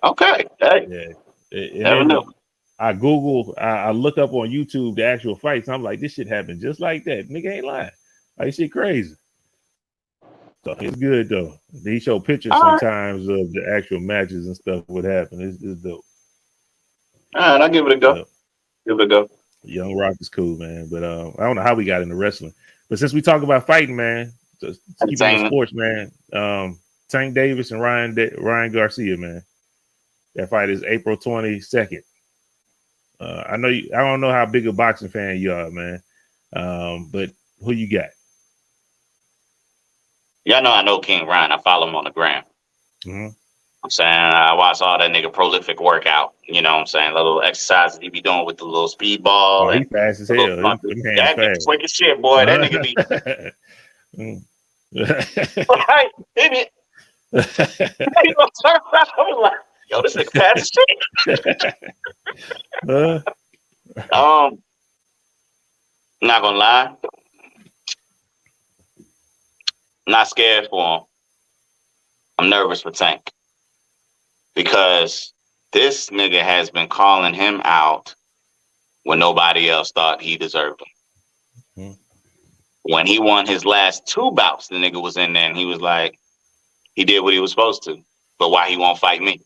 Okay. Hey. Yeah. Never know. I look up on YouTube the actual fights. And I'm like, this shit happened just like that. Nigga ain't lying. Like shit crazy. So it's good though. They show pictures sometimes of the actual matches and stuff. What happened? It's dope. All right, I'll give it a go. Give it a go. Young Rock is cool, man. But I don't know how we got into wrestling. But since we talk about fighting, man, just keep on sports, man. Tank Davis and Ryan Garcia, man. That fight is April 22nd. I don't know how big a boxing fan you are, man. But who you got? Y'all know I know King Ryan. I follow him on the gram. Mm-hmm. I'm saying I watch all that nigga prolific workout. You know what I'm saying? The little exercises he be doing with the little speed ball. He fast as hell. That nigga quick as shit, boy. That nigga be right, hit it. I was like, yo, this nigga fast as shit. Not gonna lie. Not scared for him. I'm nervous for Tank because this nigga has been calling him out when nobody else thought he deserved him. Mm-hmm. When he won his last 2 bouts, the nigga was in there and he was like, he did what he was supposed to, but why he won't fight me?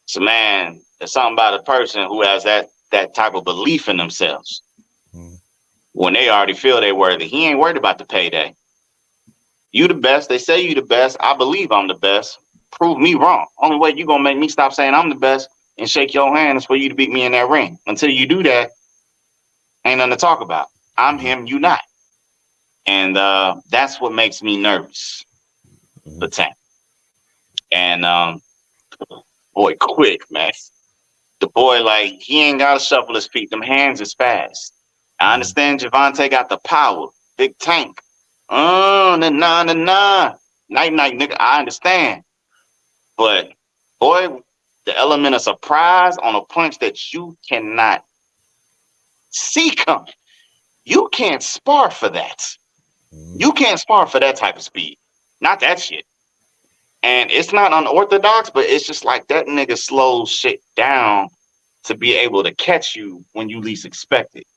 So man, there's something about a person who has that that type of belief in themselves Mm-hmm. when they already feel they worthy. He ain't worried about the payday. You the best. They say you the best. I believe I'm the best. Prove me wrong. Only way you gonna make me stop saying I'm the best and shake your hand is for you to beat me in that ring. Until you do that, ain't nothing to talk about. I'm him, you not. And that's what makes me nervous for Tank. And boy, quick, man. The boy, like, he ain't gotta shuffle his feet. Them hands is fast. I understand Javante got the power. Big Tank. Nah. Night, nigga. I understand. But boy, the element of surprise on a punch that you cannot see coming. You can't spar for that. You can't spar for that type of speed. Not that shit. And it's not unorthodox, but it's just like that nigga slows shit down to be able to catch you when you least expect it.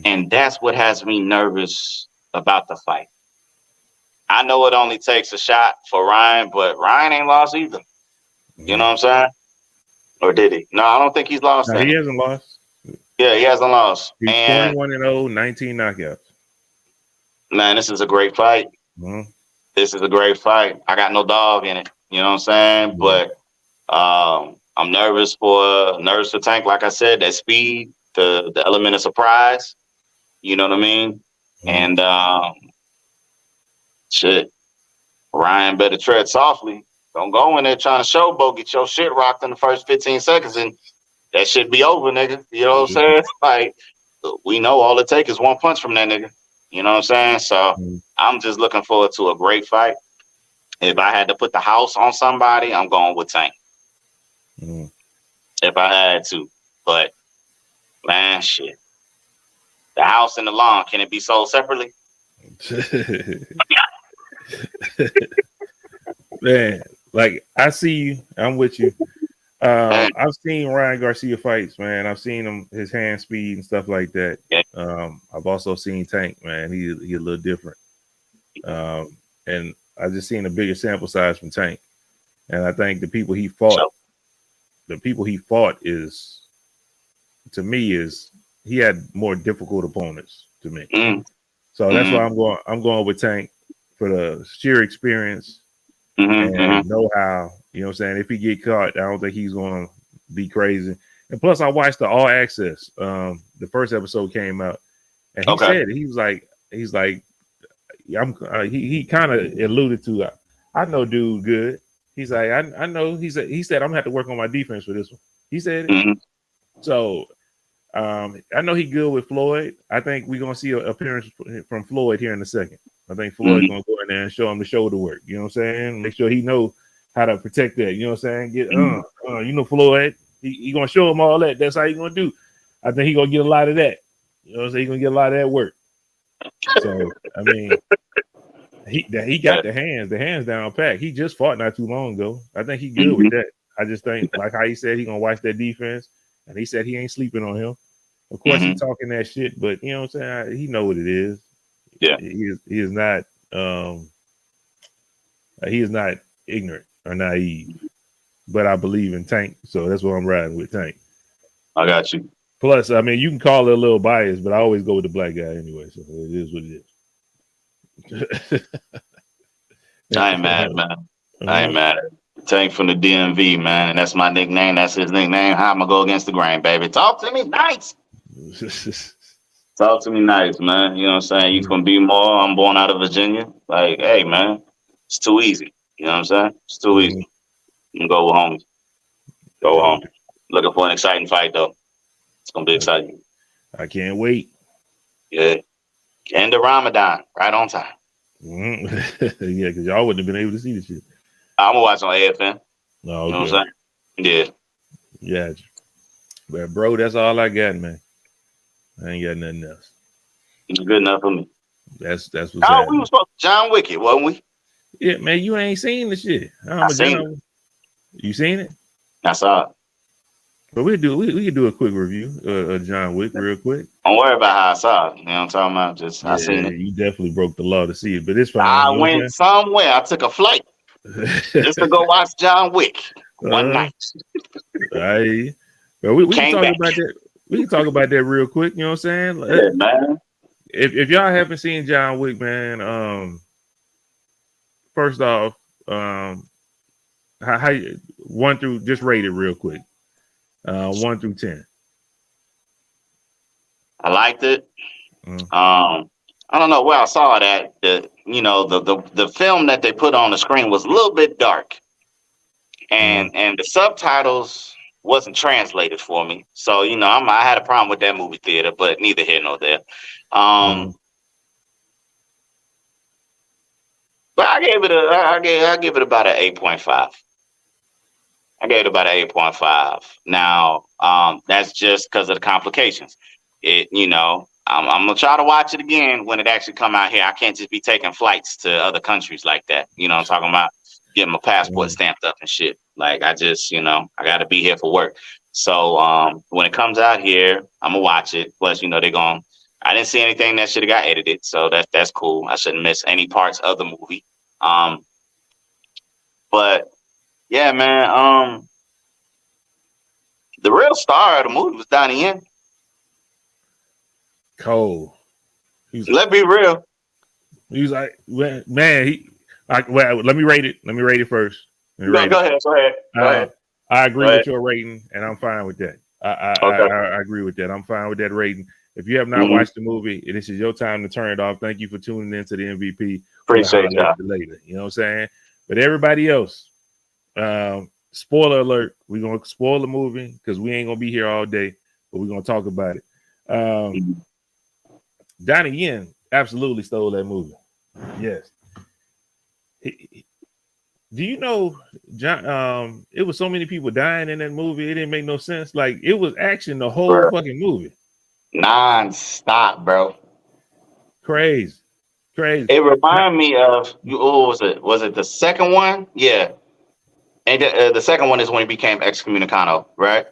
And that's what has me nervous about the fight. I know it only takes a shot for Ryan, but Ryan ain't lost either. You know what I'm saying? Or did he? No, I don't think he's lost. No, he hasn't lost. Yeah, he hasn't lost. He's and 21-0, 19 knockouts. Man, this is a great fight. This is a great fight. I got no dog in it. You know what I'm saying? But I'm nervous for Tank. Like I said, that speed, the element of surprise. You know what I mean? And shit, Ryan better tread softly. Don't go in there trying to showboat, get your shit rocked in the first 15 seconds, and that shit be over, nigga. You know what I'm saying? Like, we know all it takes is one punch from that nigga. You know what I'm saying? So I'm just looking forward to a great fight. If I had to put the house on somebody, I'm going with Tank. If I had to. But, man, shit. The house and the lawn, can it be sold separately? Man, like, I see you. I'm with you. I've seen Ryan Garcia fights, man. I've seen him, his hand speed and stuff like that. I've also seen Tank, man. He a little different. And I just seen a bigger sample size from Tank. And I think the people he fought is, to me, is he had more difficult opponents to me. So that's why I'm going with Tank for the sheer experience and know-how. You know what I'm saying? If he get caught, I don't think he's going to be crazy. And plus, I watched the All Access. The first episode came out, and he said he's like he kind of alluded to, I know dude good. He's like, I know. He said I'm gonna have to work on my defense for this one. He said it. So I know he good with Floyd. I think we're gonna see an appearance from Floyd here in a second. I think Floyd's gonna go in there and show him the shoulder work. You know what I'm saying? Make sure he know how to protect that. You know what I'm saying? Get you know, Floyd. He gonna show him all that. That's how he gonna do. I think he gonna get a lot of that. You know what I'm saying? He gonna get a lot of that work. So I mean, he got the hands down pack. He just fought not too long ago. I think he good with that. I just think, like how he said, he gonna watch that defense, and he said he ain't sleeping on him. Of course, he talking that shit, but you know what I'm saying? He know what it is. Yeah, he is not ignorant or naive. But I believe in Tank, so that's why I'm riding with Tank. I got you. Plus, I mean, you can call it a little biased, but I always go with the black guy anyway, so it is what it is. I ain't mad, man. I ain't mad. Tank from the DMV, man, and that's my nickname. That's his nickname. How I'm gonna go against the grain, baby. Talk to me nice. Talk to me nice, man. You know what I'm saying? You from B-More. I'm born out of Virginia. Like, hey, man, it's too easy. You know what I'm saying? It's too easy. You can go with homies. Go home. Looking for an exciting fight, though. It's gonna be exciting. I can't wait. Yeah. End of Ramadan, right on time. Yeah, because y'all wouldn't have been able to see the shit. I'm gonna watch on AFN. No, you know what I'm saying? Yeah. But bro, that's all I got, man. I ain't got nothing else. It's good enough for me. That's what's we happening. was supposed to John Wick, wasn't we? Yeah, man, you ain't seen the shit. I seen it. You seen it? I saw it. But we can do a quick review of John Wick real quick. Don't worry about how I saw it. You know what I'm talking about? Just I seen it. You definitely broke the law to see it, but it's fine. I went somewhere. I took a flight just to go watch John Wick one night. Right. But we can talk about that. We can talk about that real quick. You know what I'm saying? Yeah, man. If y'all haven't seen John Wick, man, first off, how you, 1 through, just rate it real quick. 1 through 10. I liked it. I don't know where I saw that. The film that they put on the screen was a little bit dark, and the subtitles wasn't translated for me. So I had a problem with that movie theater, but neither here nor there. But I gave it about an 8.5. I gave it about an 8.5. Now, that's just because of the complications. I'm gonna try to watch it again when it actually come out here. I can't just be taking flights to other countries like that. You know what I'm talking about? Getting my passport stamped up and shit. Like I just, I gotta be here for work. So when it comes out here, I'm gonna watch it. Plus, I didn't see anything that should have got edited, so that's cool. I shouldn't miss any parts of the movie. But yeah, man. The real star of the movie was Donnie Yen. Cole. Let's be real. He was like, man, let me rate it. Let me rate it first. Go ahead. I agree with your rating, and I'm fine with that. I agree with that. I'm fine with that rating. If you have not watched the movie, this is your time to turn it off. Thank you for tuning into the MVP. Appreciate y'all. Later. You know what I'm saying? But everybody else, spoiler alert, we're going to spoil the movie because we ain't going to be here all day, but we're going to talk about it. Donnie Yen absolutely stole that movie. Yes. Do you know, John? It was so many people dying in that movie. It didn't make no sense. Like it was action the whole fucking movie, non-stop, bro. Crazy. It reminded me of what was it? Was it the second one? Yeah, and the second one is when he became excommunicado, right?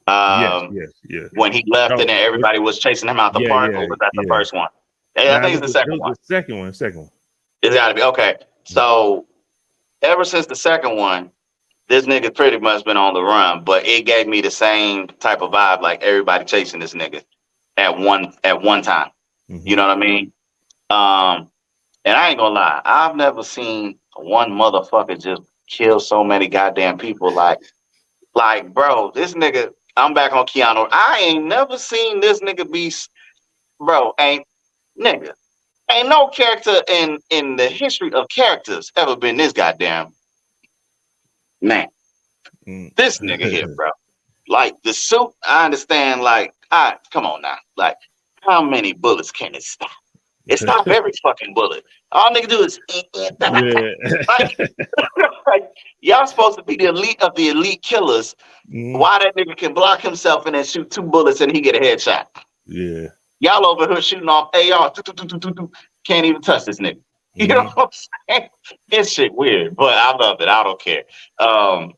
Yes. When he left and then everybody was chasing him out the park, or was that the first one? I think it's the second one. The second one. It's got to be okay. So ever since the second one, this nigga pretty much been on the run, but it gave me the same type of vibe, like everybody chasing this nigga at one time. You know what I mean? And I ain't gonna lie, I've never seen one motherfucker just kill so many goddamn people. Like, bro, this nigga. I'm back on Keanu. I ain't never seen this nigga be, bro. Ain't no character in the history of characters ever been this goddamn man. This nigga here, bro. Like the suit, I understand. Like, come on now. Like, how many bullets can it stop? It stops every fucking bullet. All nigga do is like, y'all supposed to be the elite of the elite killers. Why that nigga can block himself and then shoot 2 bullets and he get a headshot? Yeah. Y'all over here shooting off AR. Can't even touch this nigga. You know what I'm saying? It's shit weird, but I love it. I don't care. I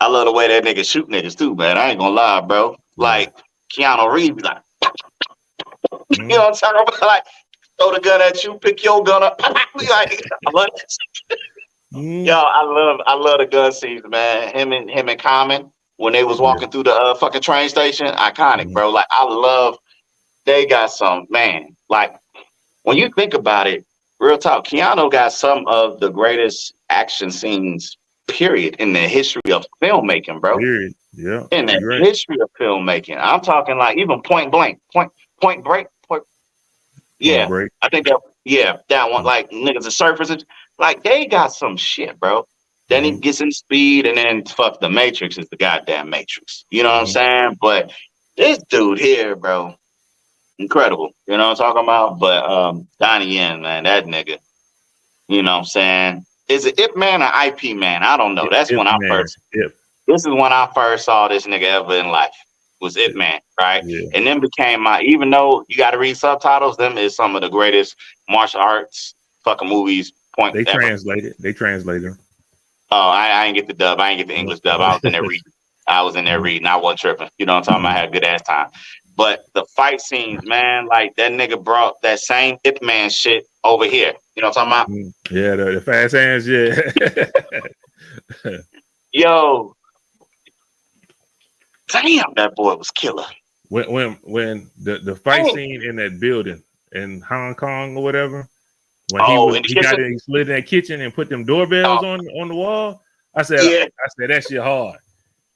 love the way that nigga shoot niggas too, man. I ain't gonna lie, bro. Like Keanu Reeves, like, you know what I'm talking about? Like, throw the gun at you, pick your gun up. Like, I love it. Yo, I love the gun scenes, man. Him and Common when they was walking through the fucking train station, iconic, bro. Like, I love. They got some, man. Like, when you think about it, real talk, Keanu got some of the greatest action scenes, period, in the history of filmmaking, bro. Period. Yeah. In the history of filmmaking, I'm talking like even Point Break. Yeah, break. I think that one, like niggas are surfacing, like they got some shit, bro. Then he gets in speed, and then fuck the Matrix is the goddamn Matrix. You know what I'm saying? But this dude here, bro, incredible. You know what I'm talking about? But Donnie Yen, man, that nigga. You know what I'm saying? Is it Ip Man or IP Man? I don't know. That's when I first. This is when I first saw this nigga ever in life. Was Ip Man, right? Yeah. And then became even though you got to read subtitles, them is some of the greatest martial arts fucking movies. They translate them. Oh, I ain't get the dub. I ain't get the English dub. I was in there reading. I wasn't tripping. You know what I'm talking about? I had a good ass time. But the fight scenes, man, like that nigga brought that same Ip Man shit over here. You know what I'm talking about? Yeah, the fast hands, yeah. Yo. Damn, that boy was killer. When the fight scene in that building in Hong Kong or whatever, when he slid in that kitchen and put them doorbells on the wall. I said that shit hard.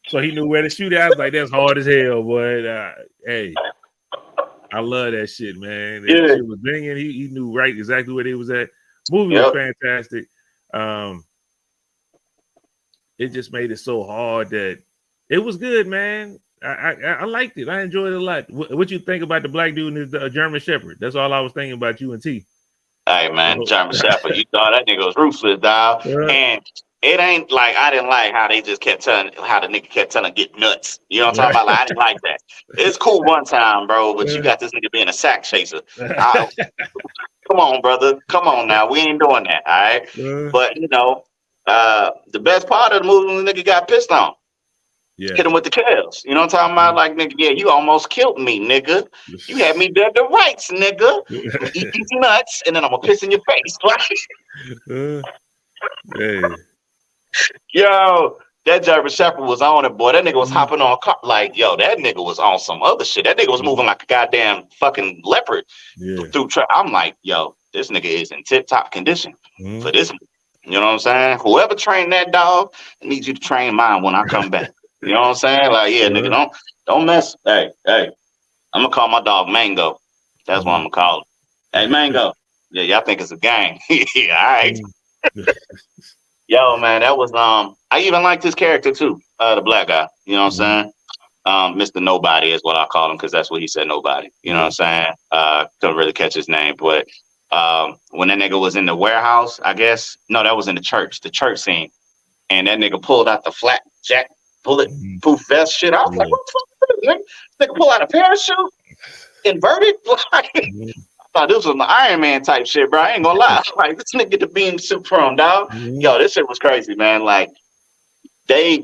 So he knew where to shoot at. I was like, that's hard as hell, boy. Hey, I love that shit, man. That shit was banging. He knew exactly where he was at. Movie was fantastic. It just made it so hard that it was good, man. I liked it. I enjoyed it a lot. What you think about the black dude and the German Shepherd? That's all I was thinking about you and T. Hey, man, German Shepherd. You thought that nigga was ruthless, dog. And it ain't like I didn't like how they just kept telling how the nigga kept telling get nuts. You know what I'm talking about? Like, I didn't like that. It's cool one time, bro, but you got this nigga being a sack chaser. Come on, brother. Come on now. We ain't doing that, all right? But, you know, the best part of the movie when the nigga got pissed on. Yeah. Hit him with the tails. You know what I'm talking about? Like, nigga, yeah, you almost killed me, nigga. You had me dead to rights, nigga. Eat these nuts, and then I'm going to piss in your face. Hey. Yo, that German Shepherd was on it, boy. That nigga was hopping on a car. Like, yo, that nigga was on some other shit. That nigga was moving like a goddamn fucking leopard through I'm like, yo, this nigga is in tip-top condition for this. You know what I'm saying? Whoever trained that dog, I need you to train mine when I come back. You know what I'm saying? Like, yeah, nigga, don't mess. Hey, I'm gonna call my dog Mango. That's what I'm gonna call him. Hey, Mango. Yeah, y'all think it's a gang. Yeah, all right. Yo, man, that was I even liked his character too, the black guy. You know what I'm saying? Mr. Nobody is what I call him because that's what he said, nobody. You know what I'm saying? Couldn't really catch his name, but when that nigga was in the warehouse, I guess no, that was in the church scene, and that nigga pulled out the flat jack bulletproof vest shit. I was like, what the fuck is this? Nigga pull out a parachute, inverted. Like, I thought this was an Iron Man type shit, bro. I ain't gonna lie. Like, this nigga get the beam suit from, dog. Yo, this shit was crazy, man. Like, boy,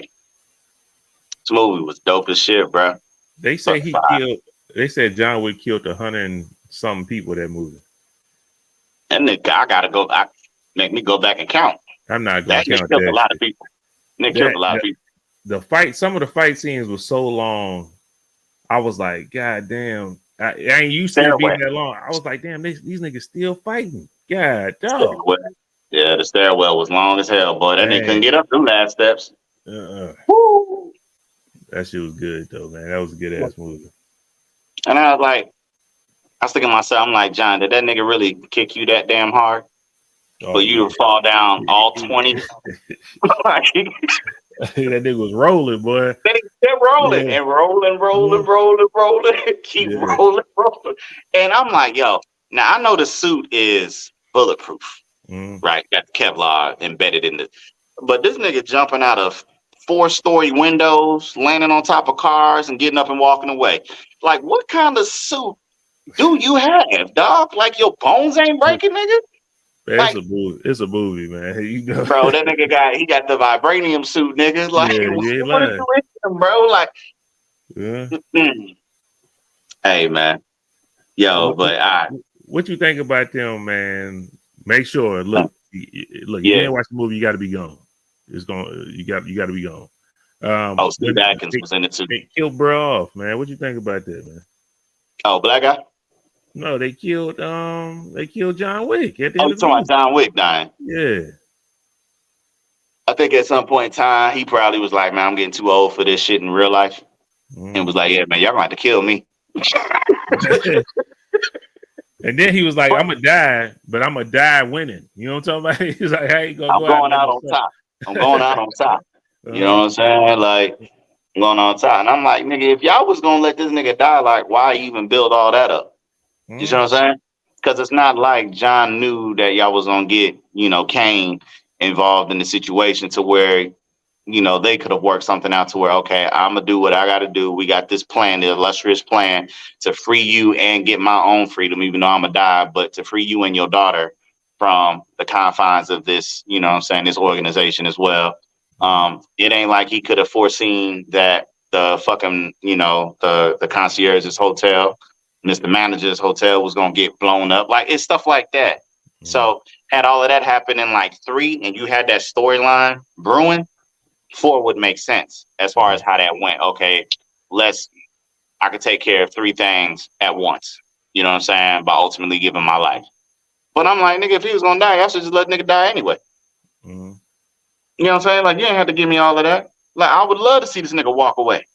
this movie was dope as shit, bro. They say they said John Wick killed 100 and some people that movie. And nigga, I gotta go. Make me go back and count. I'm not going to count that. A lot of people. Nick killed a lot of people. Some of the fight scenes were so long. I was like, God damn. I ain't used to it being that long. I was like, damn, these niggas still fighting. God, dog. Yeah, the stairwell was long as hell, boy. That nigga couldn't get up them last steps. Woo. That shit was good, though, man. That was a good-ass movie. And I was thinking to myself, I'm like, John, did that nigga really kick you that damn hard? For you to fall down all 20? That nigga was rolling, boy. They're rolling and rolling. Keep rolling. And I'm like, yo, now I know the suit is bulletproof, right? Got the Kevlar embedded in the, but this nigga jumping out of 4-story windows, landing on top of cars and getting up and walking away. Like, what kind of suit do you have, dog? Like, your bones ain't breaking, nigga? Man, like, it's a movie, man. You know? Bro, that nigga got the vibranium suit, nigga. Like, what are you doing, bro? Like, Hey, man. Yo, what you think about them, man? Make sure, look. You didn't watch the movie, you got to be gone. You got to be gone. Steve Atkins was in it too. They killed bro off, man. What you think about that, man? Oh, black guy. No, they killed John Wick at the end of the movie. John Wick dying. Yeah. I think at some point in time, he probably was like, man, I'm getting too old for this shit in real life. And was like, yeah, man, y'all gonna have to kill me. And then he was like, I'm gonna die, but I'm gonna die winning. You know what I'm talking about? He's like, hey, I'm going out on top. I'm going out on top. You know what I'm saying? Like, I'm going on top. And I'm like, nigga, if y'all was gonna let this nigga die, like, why even build all that up? You see what I'm saying? Because it's not like John knew that y'all was gonna get, Kane involved in the situation to where, they could have worked something out to where, okay, I'm gonna do what I gotta do. We got this plan, the illustrious plan to free you and get my own freedom, even though I'm gonna die, but to free you and your daughter from the confines of this, this organization as well. It ain't like he could have foreseen that the fucking, the concierge's hotel, Mr. Manager's hotel was gonna get blown up. Like, it's stuff like that So had all of that happen in like 3, and you had that storyline brewing, 4 would make sense as far as how that went. Okay, I could take care of 3 things at once. You know what I'm saying? By ultimately giving my life. But I'm like, nigga, if he was gonna die, I should just let nigga die anyway. Mm-hmm. You know what I'm saying? Like, you ain't have to give me all of that. Like, I would love to see this nigga walk away.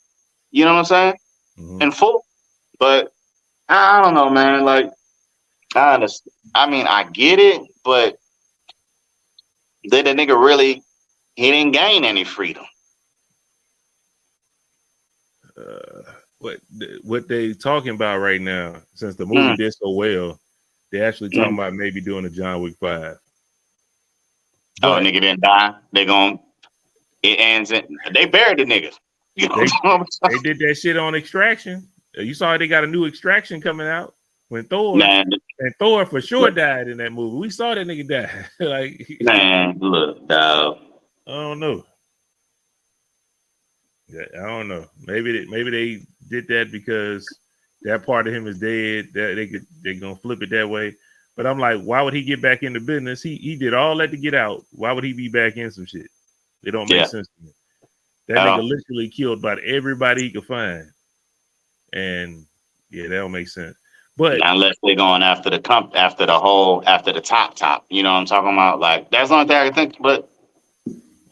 You know what I'm saying? Mm-hmm. In full. But I don't know, man. Like, I mean, I get it, but did the nigga really? He didn't gain any freedom. What they talking about right now, since the movie did so well, they actually talking about maybe doing a John Wick 5. But, nigga didn't die. It ends in, they buried the niggas. You know they did that shit on Extraction. You saw they got a new Extraction coming out when Thor for sure died in that movie. We saw that nigga die. Like, man, look, dog. I don't know. Yeah, I don't know. Maybe they did that because that part of him is dead. That they're gonna flip it that way. But I'm like, why would he get back into business? He did all that to get out. Why would he be back in some shit? It don't make sense to me. That nigga literally killed about everybody he could find. And yeah, that don't make sense. But unless they're going after the top. You know what I'm talking about? Like, that's the only thing I can think. But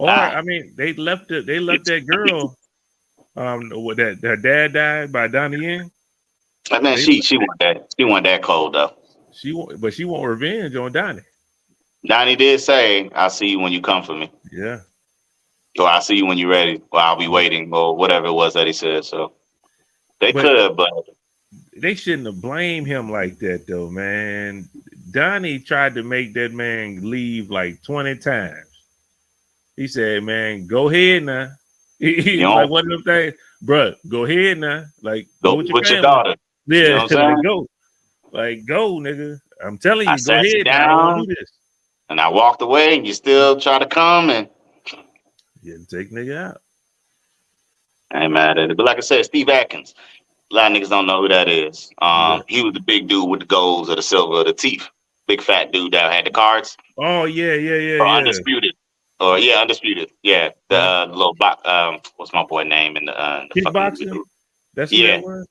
I mean, they left that girl. That her dad died by Donnie Yen. I mean, she want that cold though. She want revenge on Donnie. Donnie did say, "I'll see you when you come for me." Yeah. Or I'll see you when you're ready. Or I'll be waiting, or whatever it was that he said. So they could, but they shouldn't have blamed him like that though, man. Donnie tried to make that man leave like 20 times. He said, "Man, go ahead now." He's like, "What them things, bro? Go ahead now. Like, go with your daughter. Yeah, you know what I'm saying? Like, go, nigga. I'm telling you, I go ahead down, now. I don't want to do this." And I walked away, and you still try to come and take nigga out. I ain't mad at it. But like I said, Steve Atkins. A lot of niggas don't know who that is. He was the big dude with the golds or the silver or the teeth. Big fat dude that had the cards. Oh, yeah. Undisputed. Undisputed. Yeah. The little what's my boy name in the kickboxing? That's who that was?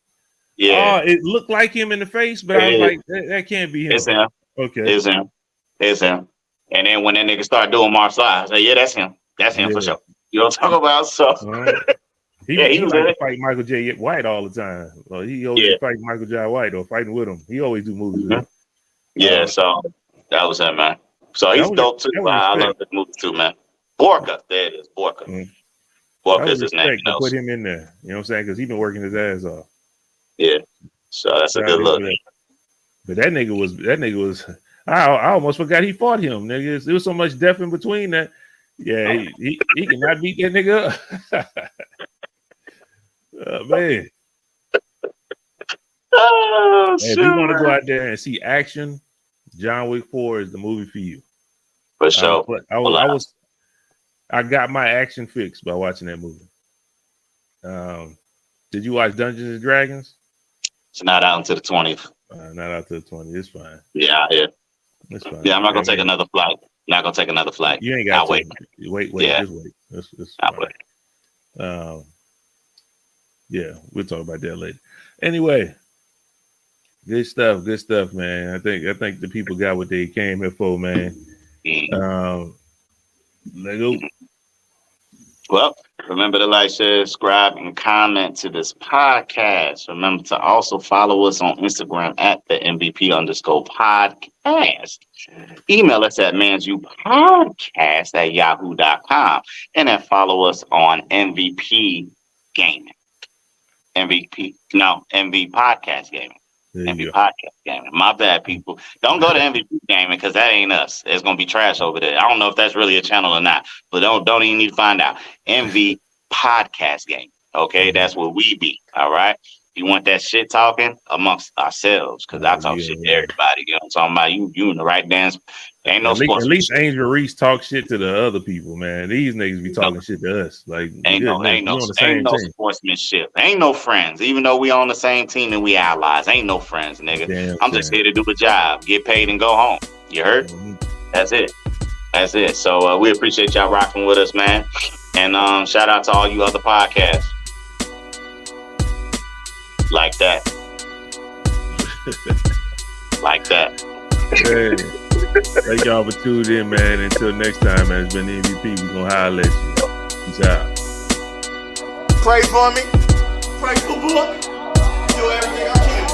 Yeah. Oh, it looked like him in the face, but I was like, that can't be him. It's him. Okay. It's him. And then when that nigga started doing martial arts, I said, yeah, that's him. That's him for sure. You know what I'm talking about? So he was like to fight Michael J. White all the time. Well, he always fight Michael J. White or fighting with him. He always do movies with him. Yeah, so that was him, man. So he's dope too. I love the movie too, man. Borka, there it is, Borka. Borka is his name. To put him in there, you know what I'm saying? Because he's been working his ass off. Yeah, so that's a good look. But that nigga was. I almost forgot he fought him, nigga. There was so much depth in between that. Yeah, he cannot beat that nigga up. Oh, man. If you want to go out there and see action, John Wick 4 is the movie for you. For sure. I got my action fix by watching that movie. Did you watch Dungeons and Dragons? It's not out until the 20th. Not out till the 20th. It's fine. Yeah. It's fine. Yeah, I'm not gonna take another flight. Not gonna take another flight. You ain't got to wait. Wait. Yeah. Just wait. It's I'll wait. Yeah, we'll talk about that later. Anyway, good stuff, man. I think the people got what they came here for, man. Let go. Well, remember to like, share, subscribe, and comment to this podcast. Remember to also follow us on Instagram at the MVP_podcast. Email us at mansupodcast@yahoo.com. And then follow us on MVP Gaming. MV Podcast Gaming. MV Podcast Gaming. My bad, people. Don't go to MVP Gaming because that ain't us. It's gonna be trash over there. I don't know if that's really a channel or not, but don't even need to find out. MV Podcast Gaming. Okay, that's where we be. All right. You want that shit talking amongst ourselves because I talk shit to everybody. You know what I'm talking about? You in the right dance. Ain't no sports. At least Angel Reese talk shit to the other people, man. These niggas be talking shit to us. Like ain't no sportsmanship. Ain't no friends. Even though we on the same team and we allies, ain't no friends, nigga. I'm just here to do the job, get paid, and go home. You heard? That's it. That's it. So we appreciate y'all rocking with us, man. And shout out to all you other podcasts. Like that. Like that. Hey, thank y'all for tuning in, man. Until next time, man. It's been the MVP. We're gonna holler at you. Peace out. Pray for me. Pray for book. Do everything I can.